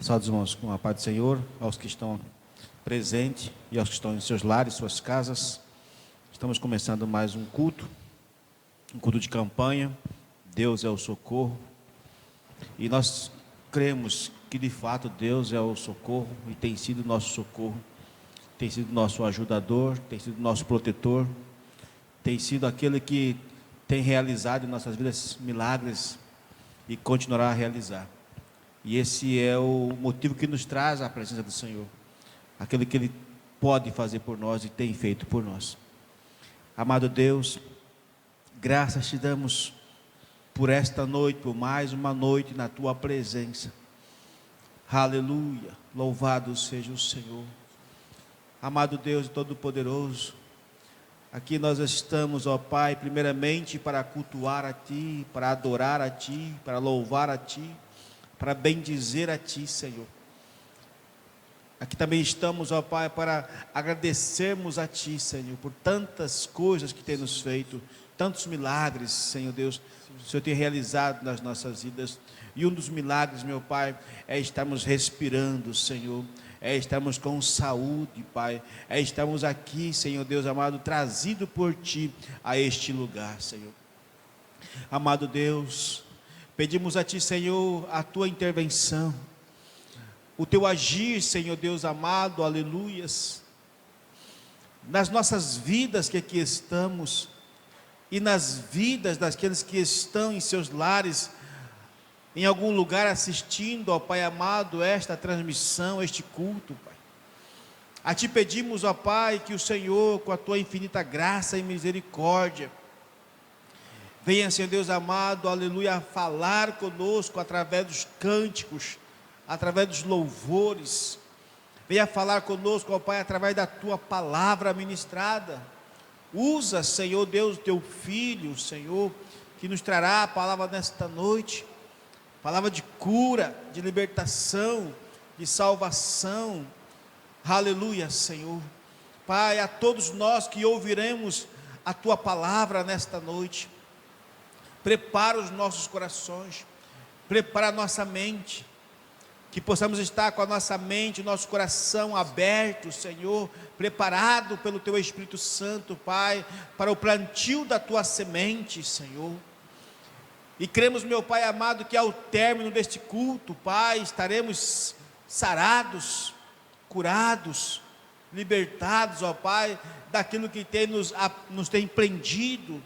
Saúde os irmãos com a paz do Senhor, aos que estão presentes e aos que estão em seus lares, suas casas. Estamos começando mais um culto de campanha. Deus é o socorro. E nós cremos que de fato Deus é o socorro e tem sido nosso socorro, tem sido nosso ajudador, tem sido nosso protetor, tem sido aquele que tem realizado em nossas vidas milagres e continuará a realizar. E esse é o motivo que nos traz à presença do Senhor, aquele que Ele pode fazer por nós e tem feito por nós. Amado Deus, graças te damos por esta noite, por mais uma noite na Tua presença. Aleluia, louvado seja o Senhor. Amado Deus Todo-Poderoso, aqui nós estamos, ó Pai, primeiramente para cultuar a Ti, para adorar a Ti, para louvar a Ti, para bendizer a Ti, Senhor. Aqui também estamos, ó Pai, para agradecermos a Ti, Senhor, por tantas coisas que tem nos feito, tantos milagres, Senhor Deus, o Senhor tem realizado nas nossas vidas. E um dos milagres, meu Pai, é estarmos respirando, Senhor, é estarmos com saúde, Pai, é estarmos aqui, Senhor Deus amado, trazido por Ti a este lugar, Senhor. Amado Deus, pedimos a Ti, Senhor, a Tua intervenção, o Teu agir, Senhor Deus amado, aleluias, nas nossas vidas que aqui estamos, e nas vidas daqueles que estão em seus lares, em algum lugar assistindo, ó Pai amado, esta transmissão, este culto, Pai. A Ti pedimos, ó Pai, que o Senhor, com a Tua infinita graça e misericórdia, venha, Senhor Deus amado, aleluia, falar conosco através dos cânticos, através dos louvores. Venha falar conosco, ó Pai, através da Tua palavra ministrada. Usa, Senhor Deus, Teu Filho, Senhor, que nos trará a palavra nesta noite, palavra de cura, de libertação, de salvação. Aleluia, Senhor. Pai, a todos nós que ouviremos a Tua palavra nesta noite, prepara os nossos corações, prepara a nossa mente, que possamos estar com a nossa mente, o nosso coração aberto, Senhor, preparado pelo Teu Espírito Santo, Pai, para o plantio da Tua semente, Senhor. E cremos, meu Pai amado, que ao término deste culto, Pai, estaremos sarados, curados, libertados, ó Pai, daquilo que nos tem prendido,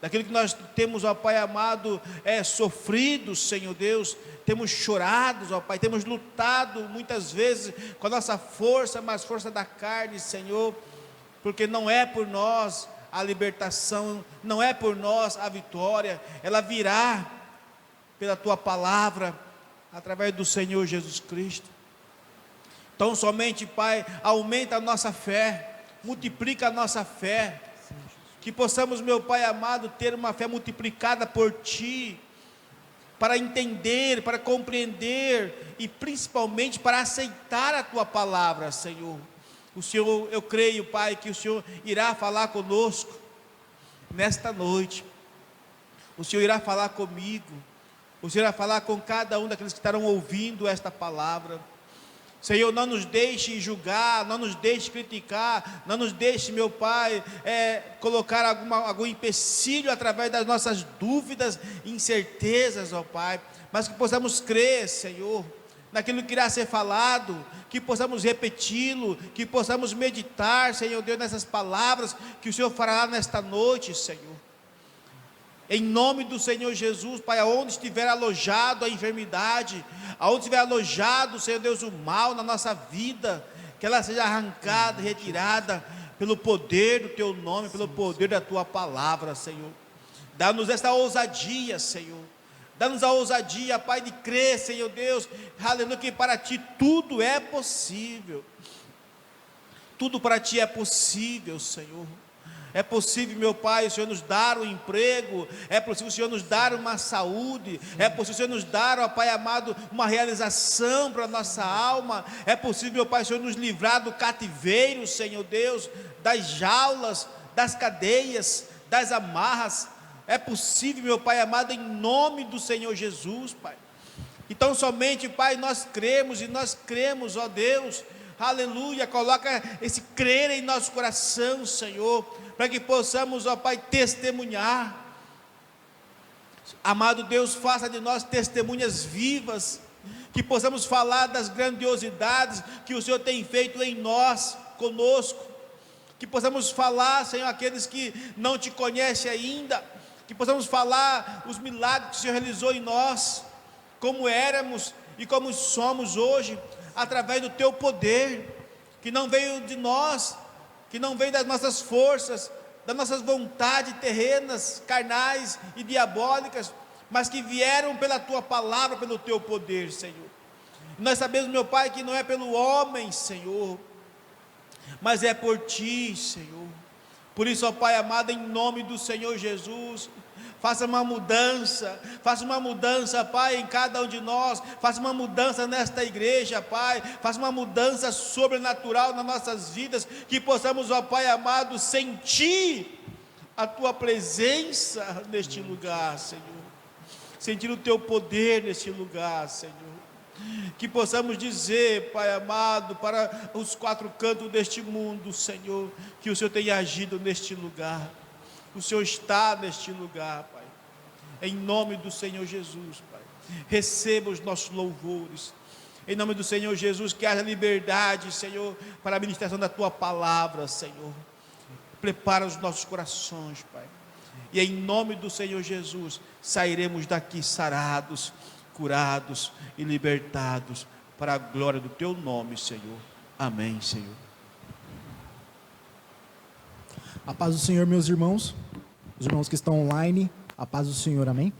daquilo que nós temos, ó Pai amado, sofrido, Senhor Deus, temos chorado, ó Pai, temos lutado muitas vezes com a nossa força, mas força da carne, Senhor, porque não é por nós a libertação, não é por nós a vitória, ela virá pela Tua palavra, através do Senhor Jesus Cristo. Então somente, Pai, aumenta a nossa fé, multiplica a nossa fé, que possamos, meu Pai amado, ter uma fé multiplicada por Ti, para entender, para compreender, e principalmente para aceitar a Tua palavra, Senhor. O Senhor, eu creio, Pai, que o Senhor irá falar conosco nesta noite. O Senhor irá falar comigo. O Senhor irá falar com cada um daqueles que estarão ouvindo esta palavra. Senhor, não nos deixe julgar, não nos deixe criticar, não nos deixe, meu Pai, colocar algum empecilho através das nossas dúvidas e incertezas, ó Pai, mas que possamos crer, Senhor, naquilo que irá ser falado, que possamos repeti-lo, que possamos meditar, Senhor Deus, nessas palavras que o Senhor fará nesta noite, Senhor. Em nome do Senhor Jesus, Pai, aonde estiver alojado a enfermidade, aonde estiver alojado, Senhor Deus, o mal na nossa vida, que ela seja arrancada, retirada, pelo poder do Teu nome, pelo poder da Tua palavra, Senhor. Dá-nos esta ousadia, Senhor. Dá-nos a ousadia, Pai, de crer, Senhor Deus, aleluia, que para Ti tudo é possível. Tudo para Ti é possível, Senhor. É possível, meu Pai, o Senhor nos dar um emprego, é possível o Senhor nos dar uma saúde, é possível o Senhor nos dar, ó Pai amado, uma realização para a nossa alma, é possível, meu Pai, o Senhor nos livrar do cativeiro, Senhor Deus, das jaulas, das cadeias, das amarras. É possível, meu Pai amado, em nome do Senhor Jesus, Pai. Então somente, Pai, nós cremos, ó Deus, aleluia, coloca esse crer em nosso coração, Senhor, para que possamos, ó Pai, testemunhar. Amado Deus, faça de nós testemunhas vivas, que possamos falar das grandiosidades que o Senhor tem feito em nós, conosco, que possamos falar, Senhor, aqueles que não te conhecem ainda, que possamos falar os milagres que o Senhor realizou em nós, como éramos e como somos hoje, através do teu poder, que não veio de nós, que não veio das nossas forças, das nossas vontades terrenas, carnais e diabólicas, mas que vieram pela tua palavra, pelo teu poder, Senhor. Nós sabemos, meu Pai, que não é pelo homem, Senhor, mas é por ti, Senhor. Por isso, ó Pai amado, em nome do Senhor Jesus, faça uma mudança, Pai, em cada um de nós, faça uma mudança nesta igreja, Pai, faça uma mudança sobrenatural nas nossas vidas, que possamos, ó Pai amado, sentir a Tua presença neste lugar, Senhor, sentir o Teu poder neste lugar, Senhor, que possamos dizer, Pai amado, para os quatro cantos deste mundo, Senhor, que o Senhor tem agido neste lugar, o Senhor está neste lugar, Pai, em nome do Senhor Jesus, Pai, receba os nossos louvores, em nome do Senhor Jesus, que haja liberdade, Senhor, para a ministração da Tua palavra, Senhor, prepara os nossos corações, Pai, e em nome do Senhor Jesus, sairemos daqui sarados, curados e libertados, para a glória do Teu nome, Senhor, amém, Senhor. A paz do Senhor, meus irmãos, os irmãos que estão online, a paz do Senhor, amém?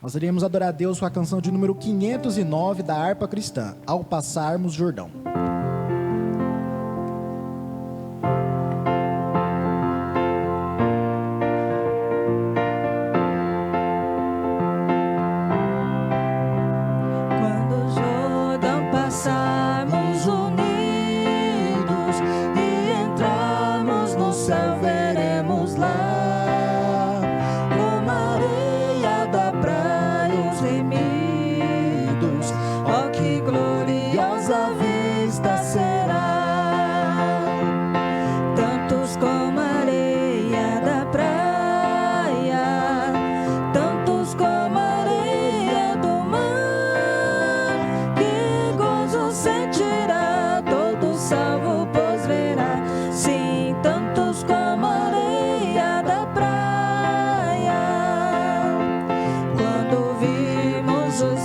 Nós iremos adorar a Deus com a canção de número 509 da harpa cristã, Ao Passarmos Jordão.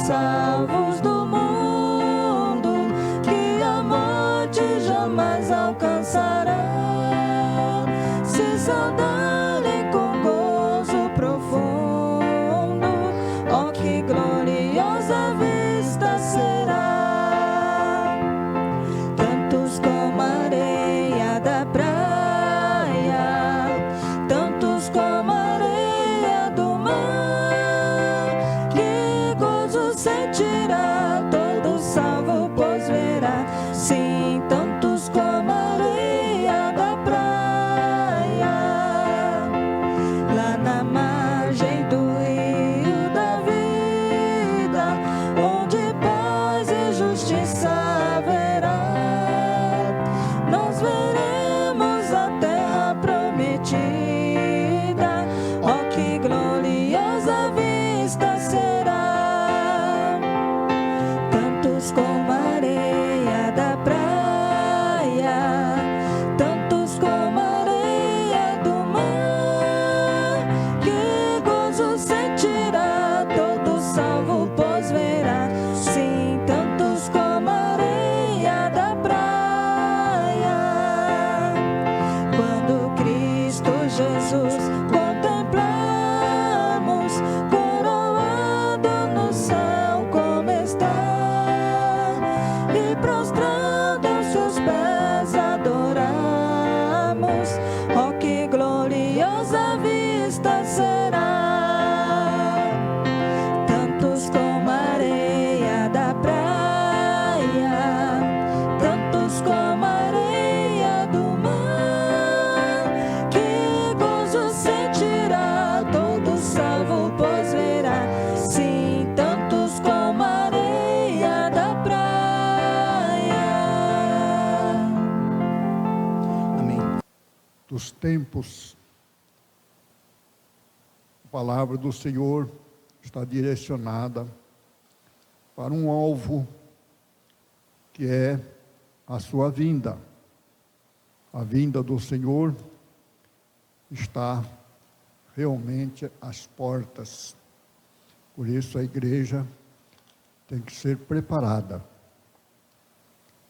Salvos do mundo, que amor. dos tempos, a palavra do Senhor está direcionada para um alvo que é a sua vinda. A vinda do Senhor está realmente às portas. Por isso a igreja tem que ser preparada.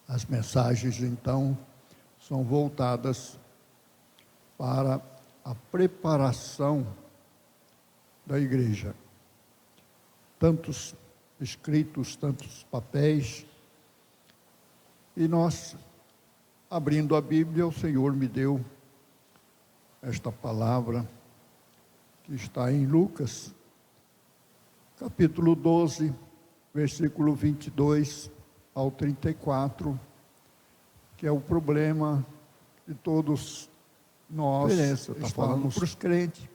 As mensagens, então, são voltadas para a preparação da igreja. Tantos escritos, tantos papéis, e nós, abrindo a Bíblia, o Senhor me deu esta palavra, que está em Lucas, capítulo 12, versículo 22 ao 34, que é o problema de todos nós, está falando para os crentes,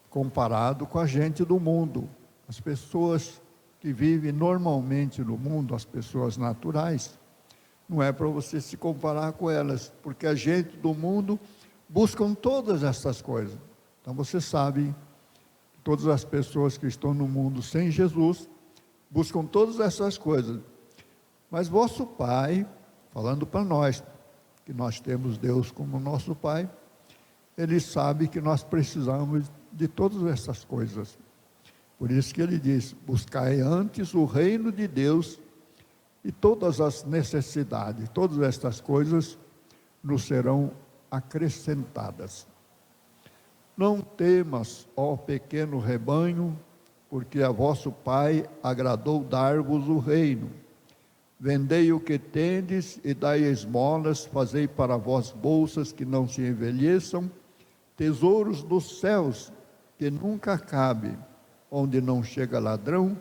comparado com a gente do mundo. As pessoas que vivem normalmente no mundo, as pessoas naturais, não é para você se comparar com elas, porque a gente do mundo buscam todas essas coisas. Então você sabe, todas as pessoas que estão no mundo sem Jesus, buscam todas essas coisas. Mas vosso Pai, falando para nós, que nós temos Deus como nosso Pai, Ele sabe que nós precisamos de todas essas coisas. Por isso que Ele diz, buscai antes o reino de Deus e todas as necessidades, todas estas coisas nos serão acrescentadas. Não temas, ó pequeno rebanho, porque a vosso Pai agradou dar-vos o reino. Vendei o que tendes e dai esmolas, fazei para vós bolsas que não se envelheçam, tesouros dos céus que nunca acabem, onde não chega ladrão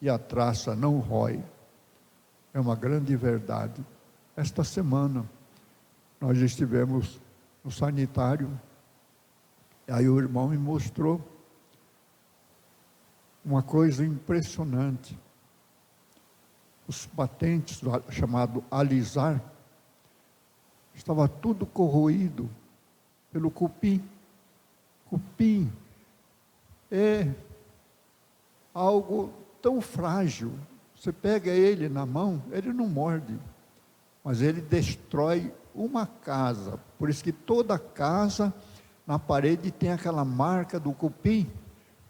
e a traça não rói. É uma grande verdade. Esta semana nós estivemos no sanitário, e aí o irmão me mostrou uma coisa impressionante. Os batentes, chamado alisar, estava tudo corroído pelo cupim. Cupim é algo tão frágil. Você pega ele na mão, ele não morde, mas ele destrói uma casa. Por isso que toda casa, na parede, tem aquela marca do cupim,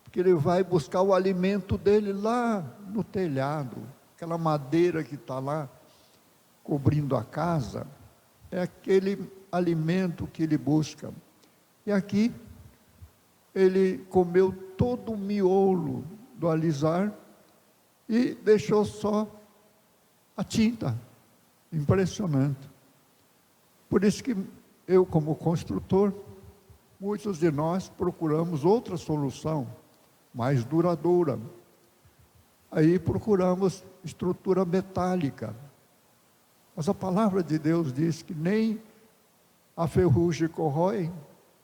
porque ele vai buscar o alimento dele lá no telhado. Aquela madeira que está lá, cobrindo a casa, é aquele alimento que ele busca. E aqui, ele comeu todo o miolo do alisar e deixou só a tinta. Impressionante. Por isso que eu, como construtor, muitos de nós procuramos outra solução, mais duradoura. Aí procuramos estrutura metálica. Mas a palavra de Deus diz que nem a ferrugem corrói.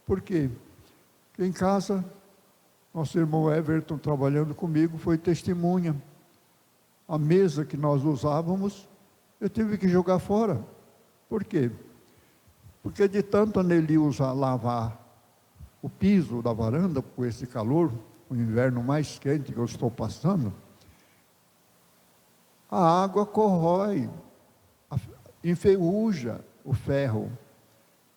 Por quê? Porque em casa, nosso irmão Everton, trabalhando comigo, foi testemunha. A mesa que nós usávamos, eu tive que jogar fora. Por quê? Porque de tanto a Nelly lavar o piso da varanda, com esse calor, o inverno mais quente que eu estou passando, a água corrói, enferruja o ferro,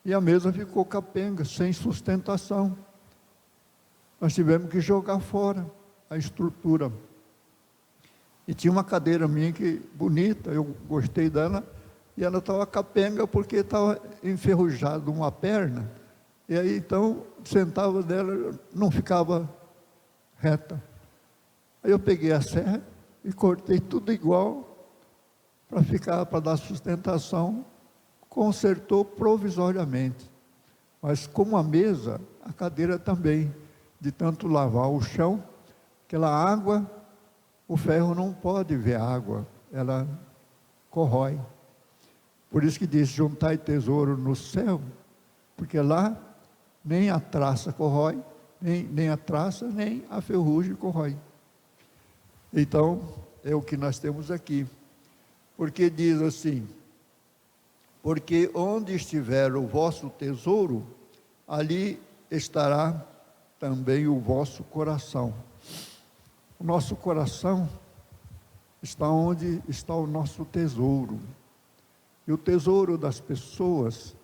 e a mesa ficou capenga, sem sustentação. Nós tivemos que jogar fora a estrutura. E tinha uma cadeira minha que bonita, eu gostei dela, e ela estava capenga porque estava enferrujada uma perna, e aí então sentava nela, não ficava reta. Aí eu peguei a serra e cortei tudo igual para dar sustentação, consertou provisoriamente. Mas como a mesa, a cadeira também, de tanto lavar o chão, aquela água, o ferro não pode ver água, ela corrói. Por isso que diz, juntai tesouro no céu, porque lá nem a traça corrói, nem a traça, nem a ferrugem corrói. Então, é o que nós temos aqui. Porque diz assim, porque onde estiver o vosso tesouro, ali estará também o vosso coração. O nosso coração está onde está o nosso tesouro. E o tesouro das pessoas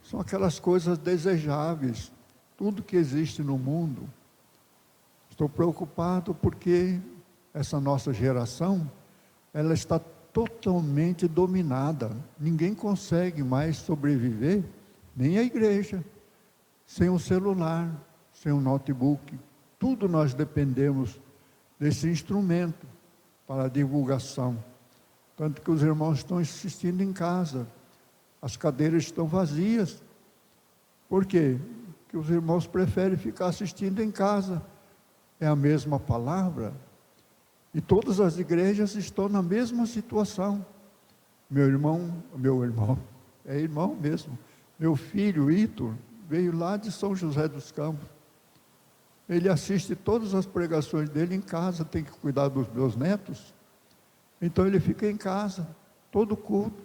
são aquelas coisas desejáveis, tudo que existe no mundo. Estou preocupado porque essa nossa geração, ela está totalmente dominada. Ninguém consegue mais sobreviver, nem a igreja, sem um celular, sem um notebook. Tudo nós dependemos desse instrumento para a divulgação. Tanto que os irmãos estão assistindo em casa, as cadeiras estão vazias. Por quê? Porque os irmãos preferem ficar assistindo em casa. É a mesma palavra. E todas as igrejas estão na mesma situação. Meu irmão, é irmão mesmo. Meu filho, Ítor, veio lá de São José dos Campos. Ele assiste todas as pregações dele em casa, tem que cuidar dos meus netos. Então ele fica em casa, todo culto.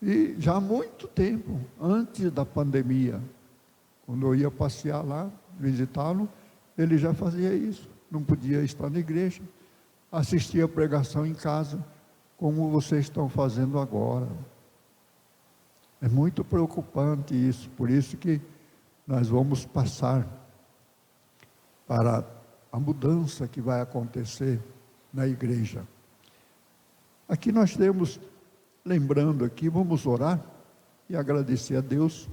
E já há muito tempo, antes da pandemia, quando eu ia passear lá, visitá-lo, ele já fazia isso. Não podia estar na igreja, assistia a pregação em casa, como vocês estão fazendo agora. É muito preocupante isso, por isso que nós vamos passar para a mudança que vai acontecer na igreja. Aqui nós temos, lembrando aqui, vamos orar e agradecer a Deus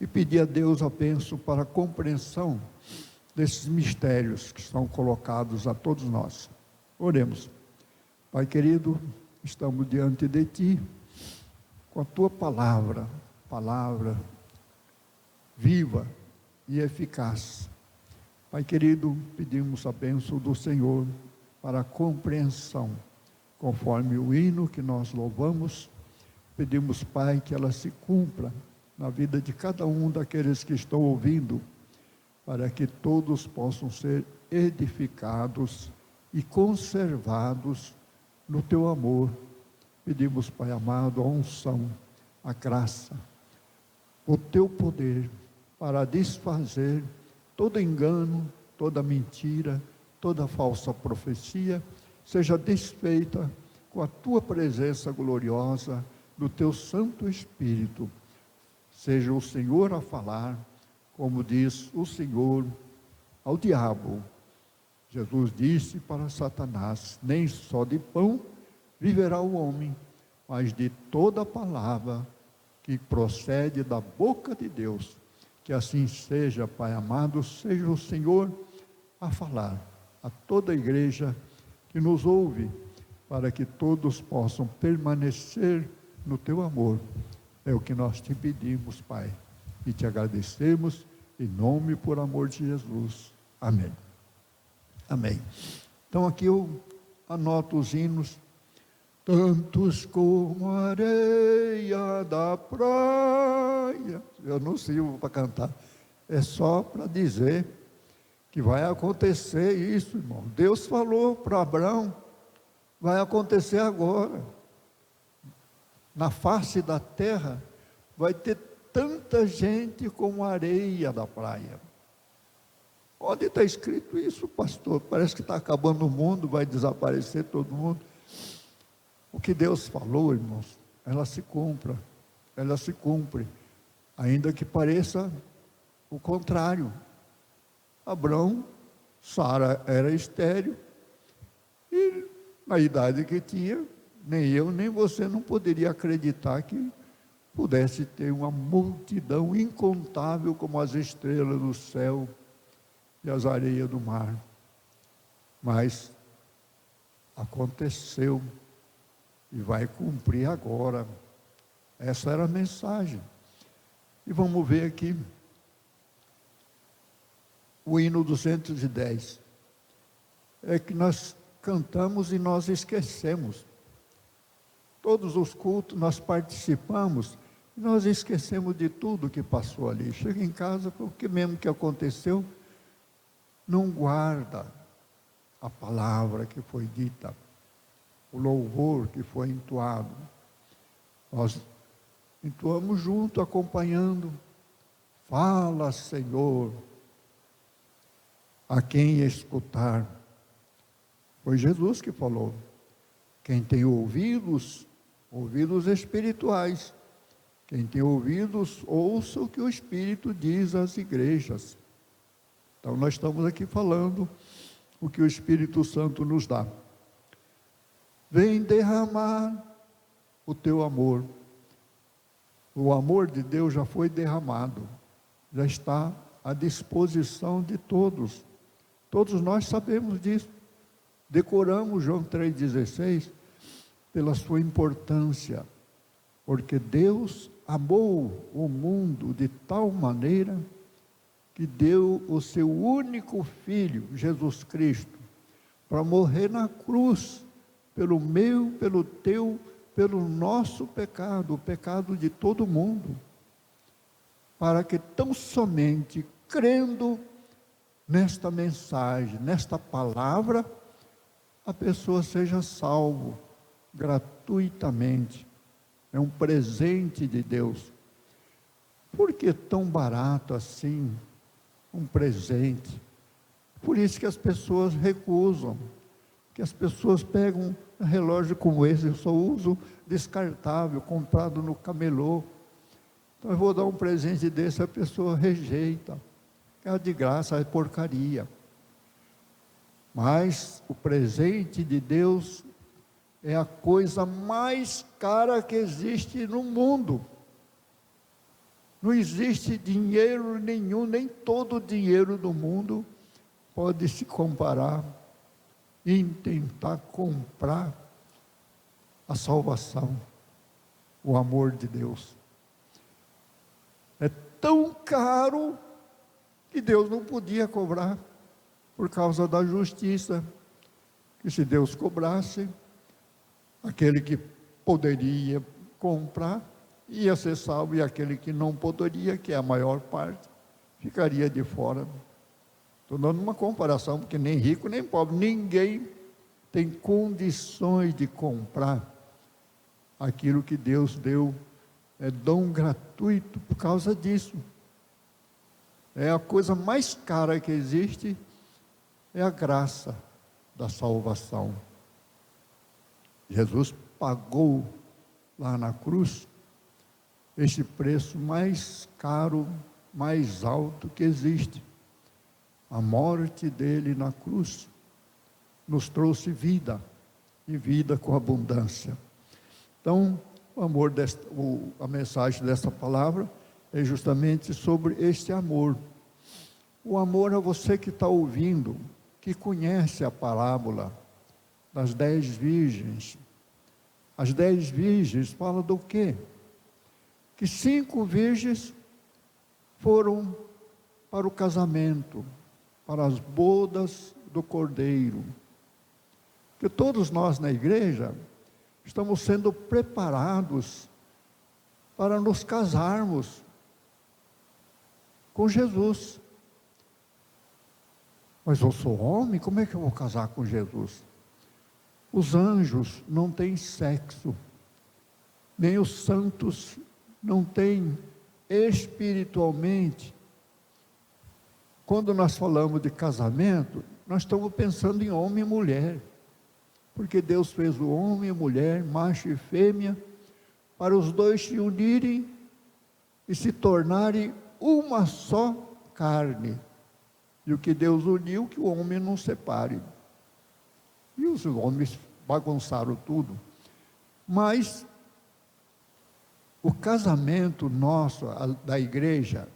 e pedir a Deus a bênção para a compreensão desses mistérios que estão colocados a todos nós. Oremos. Pai querido, estamos diante de Ti, com a Tua palavra viva e eficaz. Pai querido, pedimos a bênção do Senhor para a compreensão, conforme o hino que nós louvamos. Pedimos, Pai, que ela se cumpra na vida de cada um daqueles que estão ouvindo, para que todos possam ser edificados e conservados no Teu amor. Pedimos, Pai amado, a unção, a graça, o Teu poder para desfazer todo engano, toda mentira, toda falsa profecia, seja desfeita com a Tua presença gloriosa do Teu Santo Espírito. Seja o Senhor a falar, como diz o Senhor ao diabo. Jesus disse para Satanás: nem só de pão viverá o homem, mas de toda palavra que procede da boca de Deus. Que assim seja, Pai amado, seja o Senhor a falar a toda a igreja que nos ouve, para que todos possam permanecer no Teu amor. É o que nós te pedimos, Pai, e te agradecemos, em nome e por amor de Jesus. Amém. Amém. Então aqui eu anoto os hinos. Tantos como a areia da praia. Eu não sirvo para cantar. É só para dizer que vai acontecer isso, irmão. Deus falou para Abraão, vai acontecer agora. Na face da terra vai ter tanta gente como a areia da praia. Onde está escrito isso, pastor? Parece que está acabando o mundo, vai desaparecer todo mundo. O que Deus falou, irmãos, ela se cumpre, ainda que pareça o contrário. Abraão, Sara era estéril, e na idade que tinha, nem eu, nem você não poderia acreditar que pudesse ter uma multidão incontável como as estrelas do céu e as areias do mar. Mas aconteceu e vai cumprir agora. Essa era a mensagem. E vamos ver aqui o hino 210. É que nós cantamos e nós esquecemos. Todos os cultos nós participamos e nós esquecemos de tudo que passou ali. Chega em casa, porque mesmo que aconteceu, não guarda a palavra que foi dita, o louvor que foi entoado. Nós Entoamos junto, acompanhando. Fala, Senhor, a quem escutar. Foi Jesus que falou. Quem tem ouvidos, ouvidos espirituais. Quem tem ouvidos, ouça o que o Espírito diz às igrejas. Então nós estamos aqui falando o que o Espírito Santo nos dá. Vem derramar o teu amor. O amor de Deus já foi derramado, já está à disposição de todos. Todos nós sabemos disso. Decoramos João 3,16 pela sua importância, porque Deus amou o mundo de tal maneira que deu o seu único Filho, Jesus Cristo, para morrer na cruz, pelo meu, pelo teu, pelo nosso pecado, o pecado de todo mundo, para que tão somente crendo nesta mensagem, nesta palavra, a pessoa seja salvo gratuitamente. É um presente de Deus. Por que tão barato assim um presente? Por isso que as pessoas recusam, que as pessoas pegam um relógio como esse, eu só uso descartável, comprado no camelô. Então eu vou dar um presente desse, a pessoa rejeita. É de graça, é porcaria. Mas o presente de Deus é a coisa mais cara que existe no mundo. Não existe dinheiro nenhum, nem todo o dinheiro do mundo pode se comparar em tentar comprar a salvação, o amor de Deus. É tão caro que Deus não podia cobrar por causa da justiça, que se Deus cobrasse, aquele que poderia comprar ia ser salvo, e aquele que não poderia, que é a maior parte, ficaria de fora. Estou dando uma comparação, porque nem rico nem pobre, ninguém tem condições de comprar aquilo que Deus deu, é dom gratuito por causa disso. É a coisa mais cara que existe, é a graça da salvação. Jesus pagou lá na cruz este preço mais caro, mais alto que existe. A morte dele na cruz nos trouxe vida, e vida com abundância. Então, a mensagem dessa palavra é justamente sobre este amor. O amor a você que está ouvindo, que conhece a parábola das 10 virgens. As 10 virgens falam do quê? Que 5 virgens foram para o casamento, para as bodas do Cordeiro. Que todos nós na igreja estamos sendo preparados para nos casarmos com Jesus. Mas eu sou homem, como é que eu vou casar com Jesus? Os anjos não têm sexo, nem os santos não têm espiritualmente. Quando nós falamos de casamento, nós estamos pensando em homem e mulher, porque Deus fez o homem e mulher, macho e fêmea, para os dois se unirem e se tornarem uma só carne. E o que Deus uniu, que o homem não separe. E os homens bagunçaram tudo. Mas o casamento nosso, da igreja,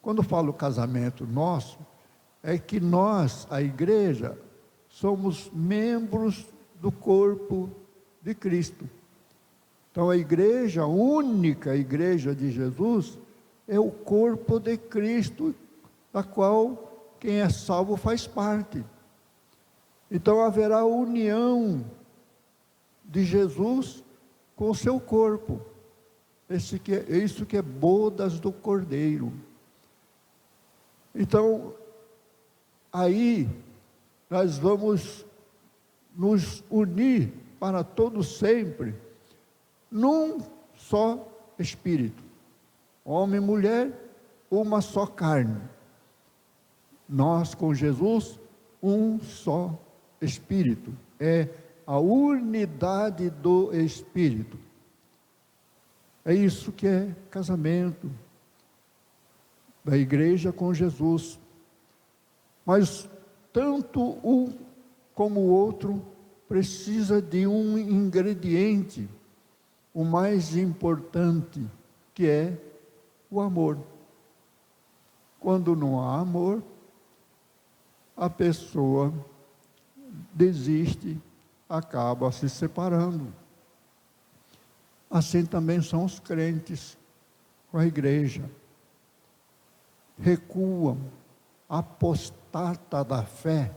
quando eu falo casamento nosso, é que nós, a igreja, somos membros do corpo de Cristo. Então a igreja, a única igreja de Jesus, é o corpo de Cristo, da qual quem é salvo faz parte. Então haverá união de Jesus com o seu corpo. Isso que é bodas do Cordeiro. Então, aí nós vamos nos unir para todo sempre num só espírito. Homem e mulher, uma só carne. Nós com Jesus, um só espírito. É a unidade do espírito. É isso que é casamento da igreja com Jesus. Mas tanto um como o outro precisa de um ingrediente, o mais importante, que é o amor. Quando não há amor, a pessoa desiste, acaba se separando. Assim também são os crentes com a igreja. Recuam, apostata da fé,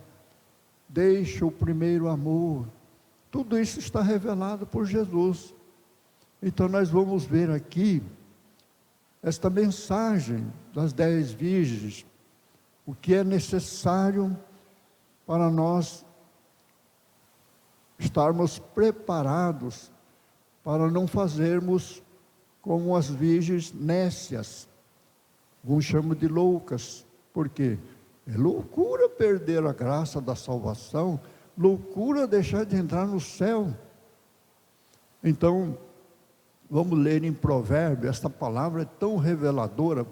deixa o primeiro amor. Tudo isso está revelado por Jesus. Então nós vamos ver aqui esta mensagem das 10 virgens, o que é necessário para nós estarmos preparados para não fazermos como as virgens nécias. Alguns chamam de loucas, porque é loucura perder a graça da salvação, loucura deixar de entrar no céu. Então, vamos ler em Provérbios, esta palavra é tão reveladora,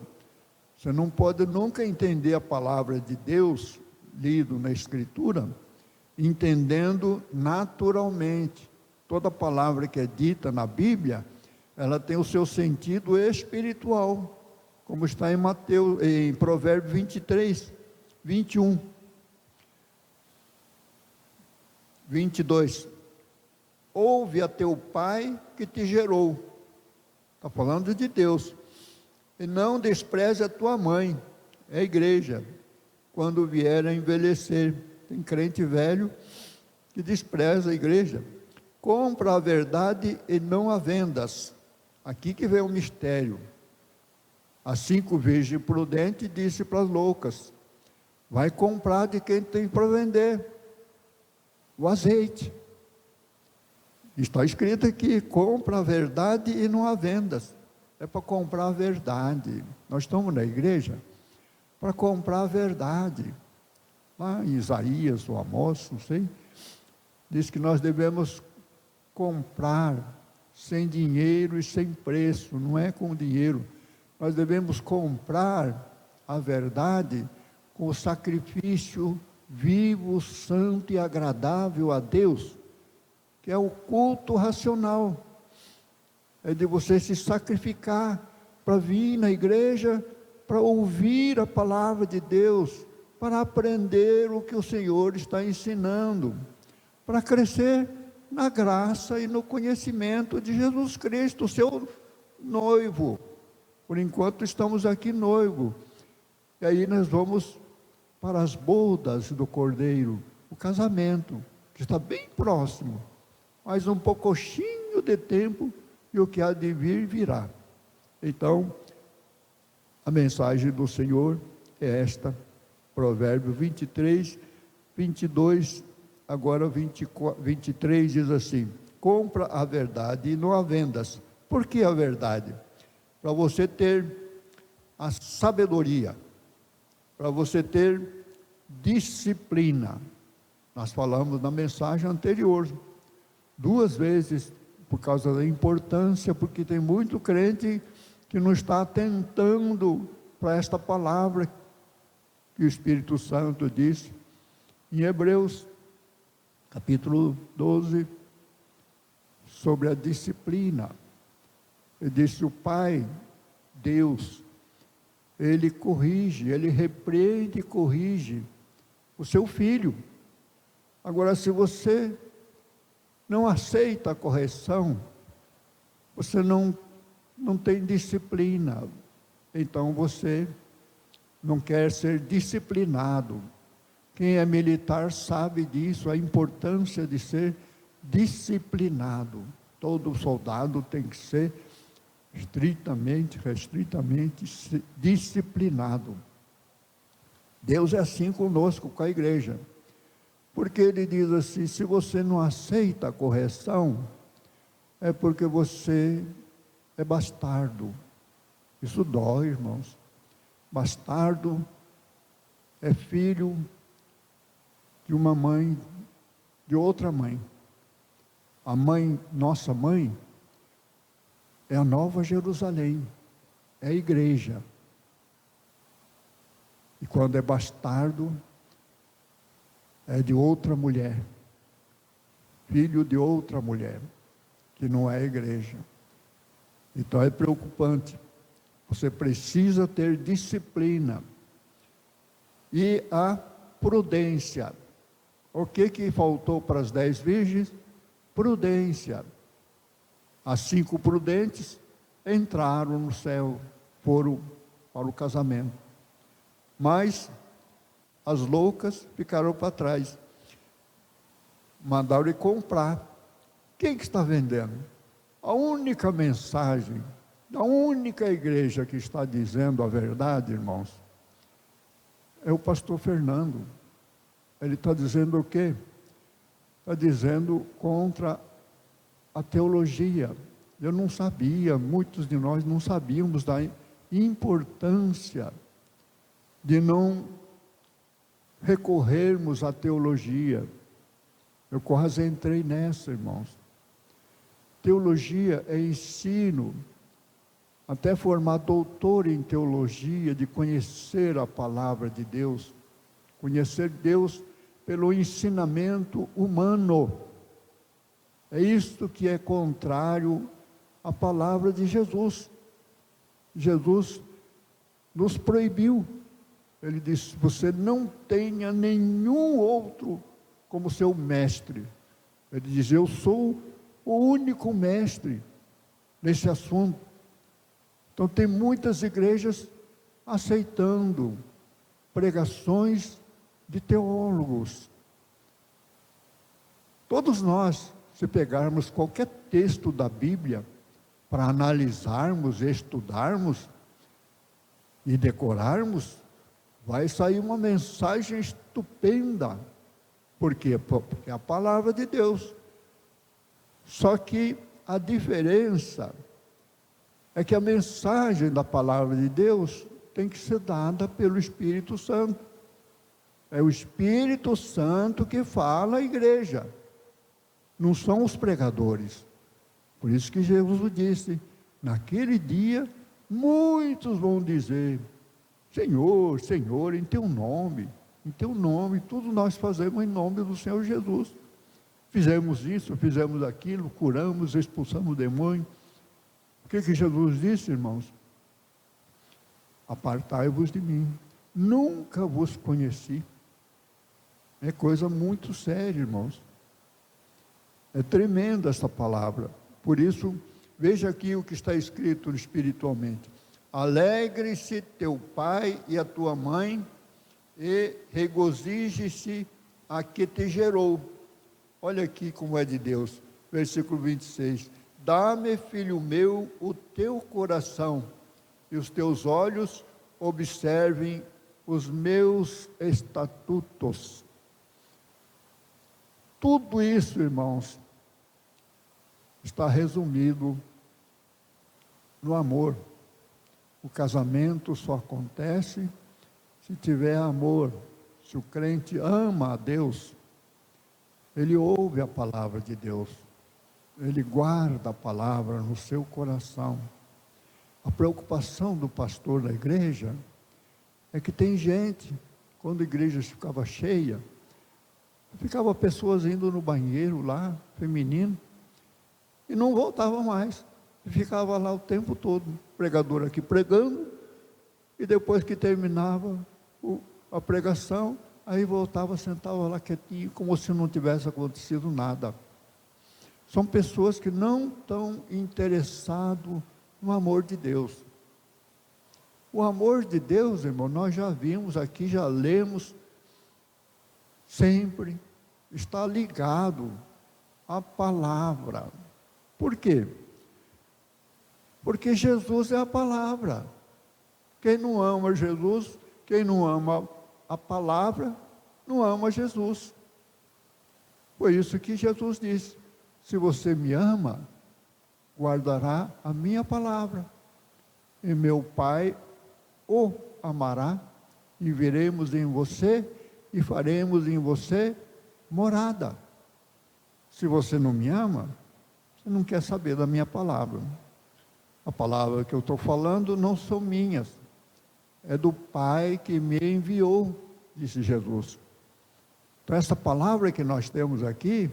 você não pode nunca entender a palavra de Deus, lido na Escritura, entendendo naturalmente. Toda palavra que é dita na Bíblia, ela tem o seu sentido espiritual, como está em Provérbios 23, 21, 22. Ouve a teu pai que te gerou, está falando de Deus, e não despreze a tua mãe, é a igreja, quando vier a envelhecer. Tem crente velho que despreza a igreja. Compra a verdade e não a vendas. Aqui que vem o mistério. As 5 virgens prudentes disse para as loucas: vai comprar de quem tem para vender o azeite. Está escrito aqui: compra a verdade e não a vendas. É para comprar a verdade. Nós estamos na igreja para comprar a verdade. Lá em Isaías ou Amós, não sei, diz que nós devemos comprar sem dinheiro e sem preço, não é com dinheiro. Nós devemos comprar a verdade com o sacrifício vivo, santo e agradável a Deus, que é o culto racional. É de você se sacrificar para vir na igreja, para ouvir a palavra de Deus, para aprender o que o Senhor está ensinando, para crescer na graça e no conhecimento de Jesus Cristo, o seu noivo. Por enquanto estamos aqui noivo, e aí nós vamos para as bodas do Cordeiro, o casamento, que está bem próximo, mais um pouquinho de tempo, e o que há de vir, virá. Então, a mensagem do Senhor é esta, Provérbio 23, 22, agora 23 diz assim: compra a verdade e não a vendas. Por que a verdade? Para você ter a sabedoria, para você ter disciplina. Nós falamos na mensagem anterior, 2 vezes, por causa da importância, porque tem muito crente que não está atentando para esta palavra que o Espírito Santo disse em Hebreus, capítulo 12, sobre a disciplina. Ele disse: o Pai, Deus, Ele corrige, Ele repreende e corrige o seu filho. Agora, se você não aceita a correção, você não tem disciplina, então você não quer ser disciplinado. Quem é militar sabe disso, a importância de ser disciplinado. Todo soldado tem que ser restritamente disciplinado. Deus é assim conosco, com a igreja, porque Ele diz assim: se você não aceita a correção, é porque você é bastardo. Isso dói, irmãos. Bastardo é filho de uma mãe, de outra mãe. A mãe, nossa mãe, é a Nova Jerusalém, é a igreja. E quando é bastardo, é de outra mulher, filho de outra mulher, que não é a igreja. Então é preocupante. Você precisa ter disciplina e a prudência. O que faltou para as 10 virgens? Prudência. As 5 prudentes entraram no céu, foram para o casamento. Mas as loucas ficaram para trás. Mandaram comprar. Quem que está vendendo? A única mensagem da única igreja que está dizendo a verdade, irmãos, é o pastor Fernando. Ele está dizendo o quê? Está dizendo contra a teologia. Eu não sabia, muitos de nós não sabíamos da importância de não recorrermos à teologia. Eu quase entrei nessa, irmãos. Teologia é ensino, até formar doutor em teologia, de conhecer a palavra de Deus, conhecer Deus pelo ensinamento humano. É isto que é contrário à palavra de Jesus. Jesus nos proibiu. Ele disse: você não tenha nenhum outro como seu mestre. Ele diz: eu sou o único mestre nesse assunto. Então tem muitas igrejas aceitando pregações de teólogos. Todos nós, se pegarmos qualquer texto da Bíblia para analisarmos, estudarmos e decorarmos, vai sair uma mensagem estupenda. Por quê? Porque é a palavra de Deus. Só que a diferença é que a mensagem da palavra de Deus tem que ser dada pelo Espírito Santo. É o Espírito Santo que fala à igreja, não são os pregadores. Por isso que Jesus disse: naquele dia muitos vão dizer: Senhor, Senhor, em teu nome, tudo nós fazemos em nome do Senhor Jesus. Fizemos isso, fizemos aquilo, curamos, expulsamos o demônio. O que Jesus disse, irmãos? Apartai-vos de mim, nunca vos conheci. É coisa muito séria, irmãos. É tremenda essa palavra. Por isso, veja aqui o que está escrito espiritualmente: alegre-se teu pai e a tua mãe, e regozije-se a que te gerou. Olha aqui como é de Deus, versículo 26. Dá-me, filho meu, o teu coração, e os teus olhos observem os meus estatutos. Tudo isso, irmãos, está resumido no amor. O casamento só acontece se tiver amor. Se o crente ama a Deus, ele ouve a palavra de Deus, ele guarda a palavra no seu coração. A preocupação do pastor da igreja é que tem gente, quando a igreja ficava cheia, ficava pessoas indo no banheiro lá, feminino, e não voltava mais, e ficava lá o tempo todo, o pregador aqui pregando, e depois que terminava a pregação, aí voltava, sentava lá quietinho, como se não tivesse acontecido nada. São pessoas que não estão interessadas no amor de Deus. O amor de Deus, irmão, nós já vimos aqui, já lemos, sempre está ligado à palavra. Por quê? Porque Jesus é a palavra. Quem não ama Jesus, quem não ama a palavra, não ama Jesus. Foi isso que Jesus disse: se você me ama, guardará a minha palavra, e meu Pai o amará, e viremos em você, e faremos em você morada. Se você não me ama, você não quer saber da minha palavra. A palavra que eu estou falando não são minhas, é do Pai que me enviou, disse Jesus. Então essa palavra que nós temos aqui,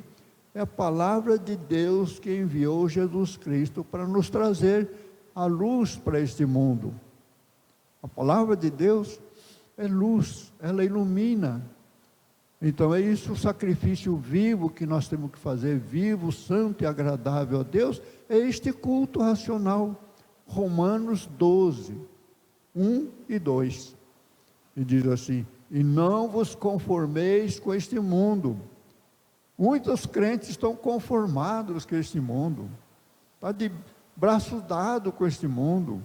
é a palavra de Deus que enviou Jesus Cristo para nos trazer a luz para este mundo. A palavra de Deus é luz, ela ilumina. Então é isso o sacrifício vivo que nós temos que fazer, vivo, santo e agradável a Deus, é este culto racional. Romanos 12, 1 e 2. E diz assim: e não vos conformeis com este mundo. Muitos crentes estão conformados com este mundo, está de braços dados com este mundo.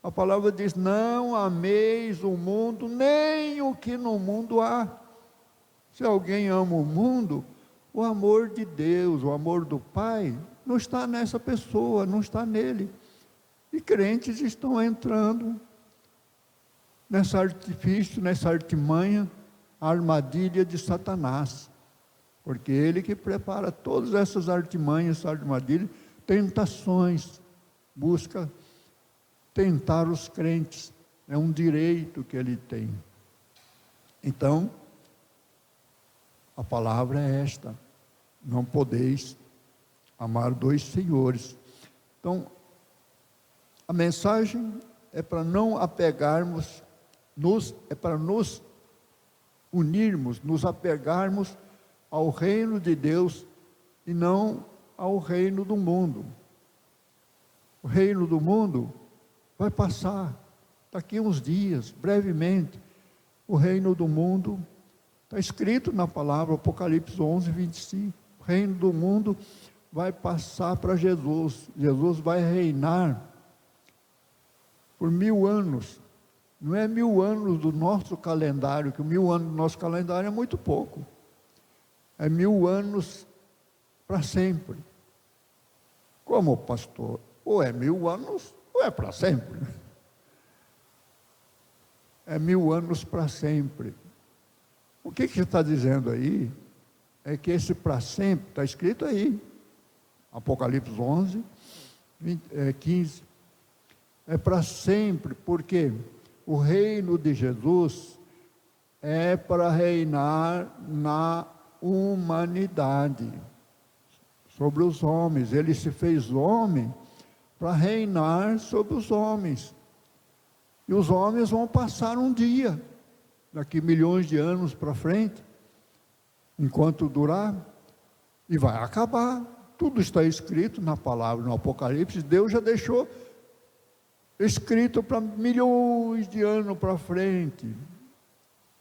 A palavra diz: não ameis o mundo, nem o que no mundo há. Se alguém ama o mundo, o amor de Deus, o amor do Pai, não está nessa pessoa, não está nele. E crentes estão entrando nesse artifício, nessa artimanha, a armadilha de Satanás. Porque ele que prepara todas essas artimanhas, armadilhas, tentações, busca tentar os crentes. É um direito que ele tem. Então, a palavra é esta: não podeis amar dois senhores. Então, a mensagem é para não apegarmos, é para nos unirmos, nos apegarmos ao reino de Deus e não ao reino do mundo. O reino do mundo vai passar daqui a uns dias, brevemente. O reino do mundo está escrito na palavra, Apocalipse 11, 25. O reino do mundo vai passar para Jesus. Jesus vai reinar por 1000 anos. Não é 1000 anos do nosso calendário, que 1000 anos do nosso calendário é muito pouco. É 1000 anos para sempre. Como, pastor? Ou é 1000 anos, ou é para sempre. É 1000 anos para sempre. O que está dizendo aí? É que esse para sempre, está escrito aí. Apocalipse 11, 15. É para sempre, porque o reino de Jesus é para reinar na humanidade, sobre os homens. Ele se fez homem para reinar sobre os homens. E os homens vão passar um dia, daqui milhões de anos para frente, enquanto durar, e vai acabar. Tudo está escrito na palavra, no Apocalipse. Deus já deixou escrito para milhões de anos para frente.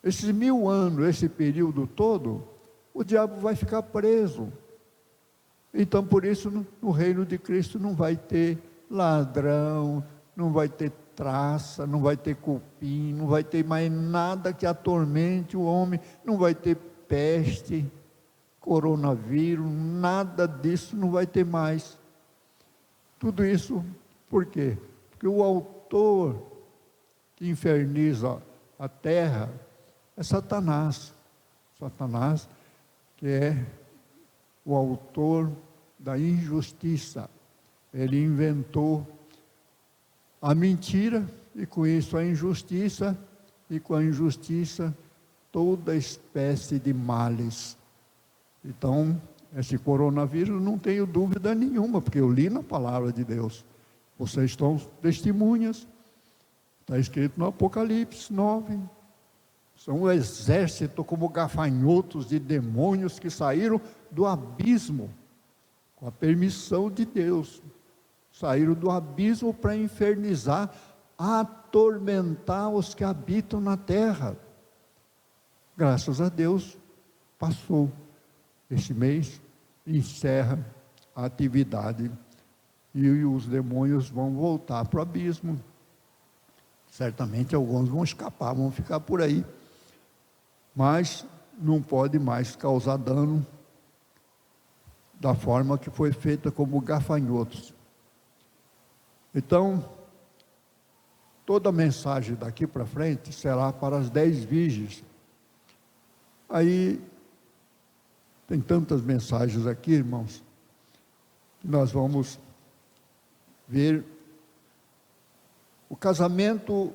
Esses 1000 anos, esse período todo, o diabo vai ficar preso. Então, por isso, no reino de Cristo não vai ter ladrão, não vai ter traça, não vai ter cupim, não vai ter mais nada que atormente o homem, não vai ter peste, coronavírus, nada disso não vai ter mais. Tudo isso, por quê? Porque o autor que inferniza a terra é Satanás. Satanás, que é o autor da injustiça. Ele inventou a mentira, e com isso a injustiça, e com a injustiça toda espécie de males. Então, esse coronavírus, não tenho dúvida nenhuma, porque eu li na palavra de Deus. Vocês estão testemunhas, está escrito no Apocalipse 9. São um exército como gafanhotos de demônios que saíram do abismo, com a permissão de Deus. Saíram do abismo para infernizar, atormentar os que habitam na terra. Graças a Deus, passou. Este mês encerra a atividade e os demônios vão voltar para o abismo. Certamente alguns vão escapar, vão ficar por aí, mas não pode mais causar dano da forma que foi feita como gafanhotos. Então, toda a mensagem daqui para frente será para as 10 virgens. Aí, tem tantas mensagens aqui, irmãos, que nós vamos ver. O casamento